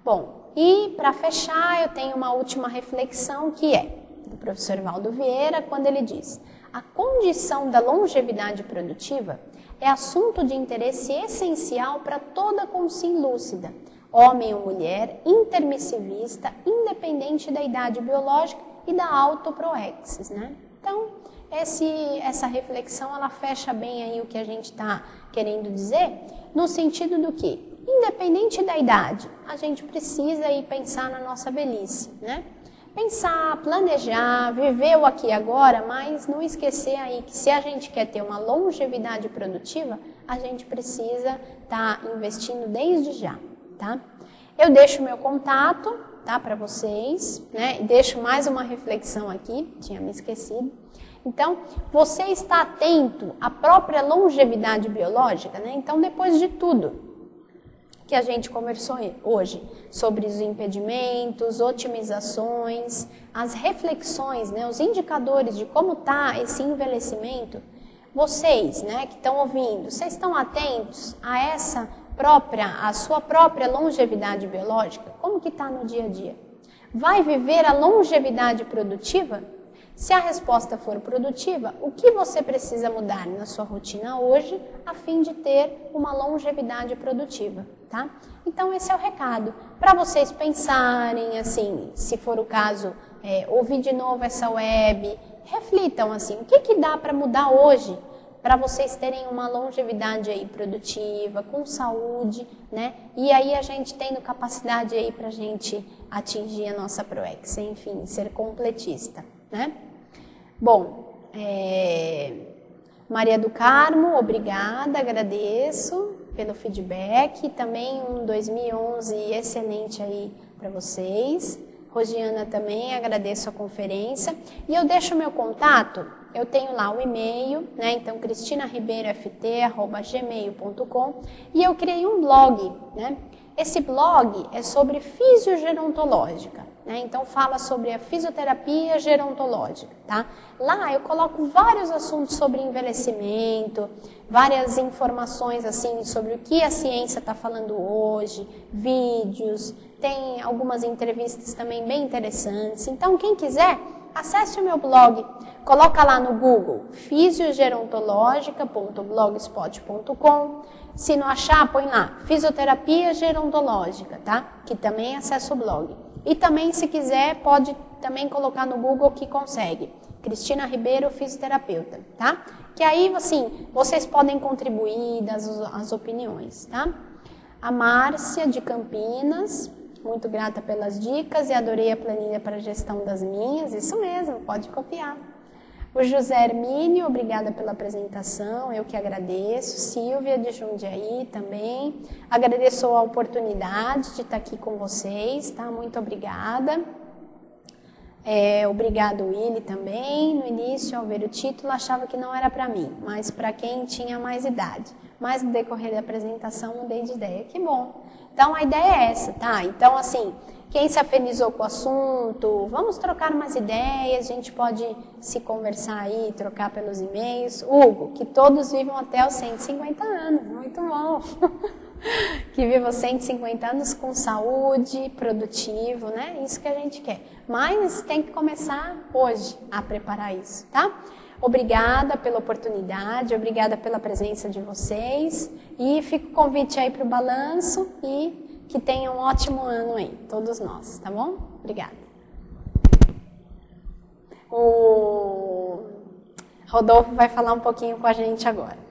Bom, e para fechar eu tenho uma última reflexão que é do professor Valdo Vieira, quando ele diz: a condição da longevidade produtiva é assunto de interesse essencial para toda consciência lúcida, homem ou mulher, intermissivista, independente da idade biológica e da autoproexis, né? Então, essa reflexão, ela fecha bem aí o que a gente está querendo dizer, no sentido do que, independente da idade, a gente precisa aí pensar na nossa velhice, né? Pensar, planejar, viver o aqui e agora, mas não esquecer aí que se a gente quer ter uma longevidade produtiva, a gente precisa estar investindo desde já, tá? Eu deixo meu contato, tá, para vocês, né? E deixo mais uma reflexão aqui, tinha me esquecido. Então, você está atento à própria longevidade biológica, né? Então, depois de tudo que a gente conversou hoje sobre os impedimentos, otimizações, as reflexões, né, os indicadores de como está esse envelhecimento, vocês, né, que estão ouvindo, vocês estão atentos a a sua própria longevidade biológica? Como que está no dia a dia? Vai viver a longevidade produtiva? Se a resposta for produtiva, o que você precisa mudar na sua rotina hoje a fim de ter uma longevidade produtiva, tá? Então esse é o recado, para vocês pensarem, assim, se for o caso, ouvir de novo essa web, reflitam assim, o que dá para mudar hoje para vocês terem uma longevidade aí produtiva, com saúde, né? E aí a gente tendo capacidade aí para a gente atingir a nossa proex, enfim, ser completista, né? Bom, Maria do Carmo, obrigada, agradeço pelo feedback, também um 2011 excelente aí para vocês. Rosiana também, agradeço a conferência. E eu deixo meu contato, eu tenho lá o e-mail, né? Então, cristinaribeirofT@gmail.com, e eu criei um blog, né? Esse blog é sobre fisiogerontológica, né? Então fala sobre a fisioterapia gerontológica, tá? Lá eu coloco vários assuntos sobre envelhecimento, várias informações assim sobre o que a ciência está falando hoje, vídeos, tem algumas entrevistas também bem interessantes. Então quem quiser, acesse o meu blog, coloca lá no Google fisiogerontologica.blogspot.com. Se não achar, põe lá, fisioterapia gerontológica, tá? Que também acessa o blog. E também, se quiser, pode também colocar no Google que consegue. Cristina Ribeiro, fisioterapeuta, tá? Que aí, assim, vocês podem contribuir das opiniões, tá? A Márcia, de Campinas, muito grata pelas dicas e adorei a planilha para gestão das minhas. Isso mesmo, pode copiar. O José Hermínio, obrigada pela apresentação, eu que agradeço. Silvia, de Jundiaí, também. Agradeço a oportunidade de estar aqui com vocês, tá? Muito obrigada. Obrigado, Willy, também. No início, ao ver o título, achava que não era para mim, mas para quem tinha mais idade. Mas no decorrer da apresentação, mudei de ideia. Que bom. Então, a ideia é essa, tá? Então, assim, quem se afinizou com o assunto, vamos trocar umas ideias, a gente pode se conversar aí, trocar pelos e-mails. Hugo, que todos vivam até os 150 anos, muito bom. Que vivam 150 anos com saúde, produtivo, né? Isso que a gente quer. Mas tem que começar hoje a preparar isso, tá? Obrigada pela oportunidade, obrigada pela presença de vocês. E fica o convite aí para o balanço e que tenha um ótimo ano aí, todos nós, tá bom? Obrigada. O Rodolfo vai falar um pouquinho com a gente agora.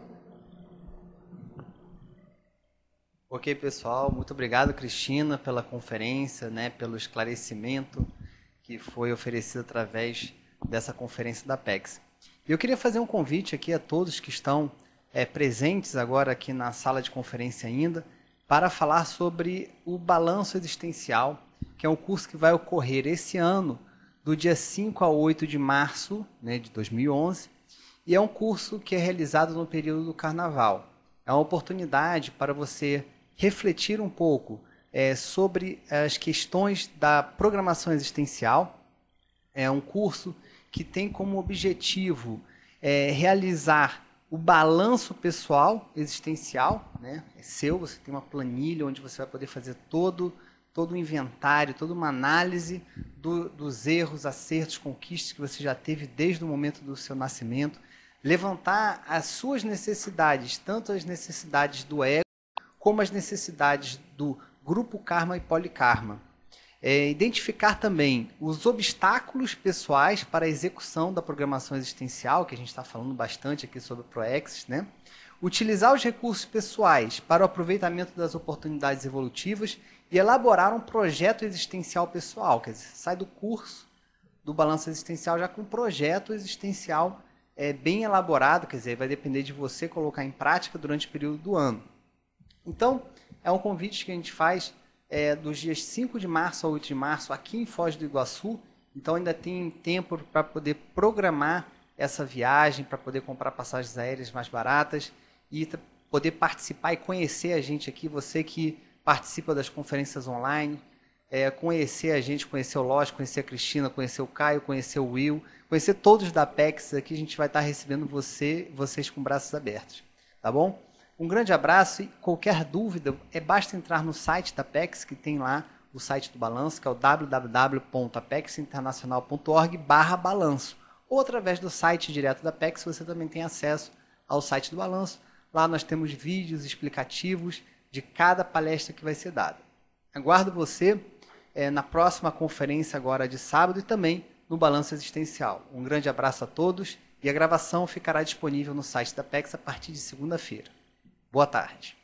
Ok, pessoal, muito obrigado, Cristina, pela conferência, né, pelo esclarecimento que foi oferecido através dessa conferência da PEX. Eu queria fazer um convite aqui a todos que estão presentes agora aqui na sala de conferência ainda, para falar sobre o Balanço Existencial, que é um curso que vai ocorrer esse ano, do dia 5 a 8 de março, né, de 2011, e é um curso que é realizado no período do Carnaval. É uma oportunidade para você refletir um pouco sobre as questões da programação existencial. É um curso que tem como objetivo realizar o balanço pessoal existencial, né? É seu, você tem uma planilha onde você vai poder fazer todo o inventário, toda uma análise dos erros, acertos, conquistas que você já teve desde o momento do seu nascimento, levantar as suas necessidades, tanto as necessidades do ego, como as necessidades do grupo karma e polikarma. Identificar também os obstáculos pessoais para a execução da programação existencial, que a gente está falando bastante aqui sobre o ProExis, né? Utilizar os recursos pessoais para o aproveitamento das oportunidades evolutivas e elaborar um projeto existencial pessoal. Quer dizer, sai do curso do balanço existencial já com um projeto existencial bem elaborado, quer dizer, vai depender de você colocar em prática durante o período do ano. Então, é um convite que a gente faz dos dias 5 de março a 8 de março aqui em Foz do Iguaçu. Então ainda tem tempo para poder programar essa viagem, para poder comprar passagens aéreas mais baratas e poder participar e conhecer a gente aqui, você que participa das conferências online, conhecer a gente, conhecer o Lógico, conhecer a Cristina, conhecer o Caio, conhecer o Will, conhecer todos da Apex. Aqui a gente vai estar recebendo vocês com braços abertos, tá bom? Um grande abraço e qualquer dúvida, basta entrar no site da Apex, que tem lá o site do balanço, que é o www.apexinternacional.org/balanço. Ou através do site direto da Apex, você também tem acesso ao site do balanço. Lá nós temos vídeos explicativos de cada palestra que vai ser dada. Aguardo você na próxima conferência agora de sábado e também no Balanço Existencial. Um grande abraço a todos e a gravação ficará disponível no site da Apex a partir de segunda-feira. Boa tarde.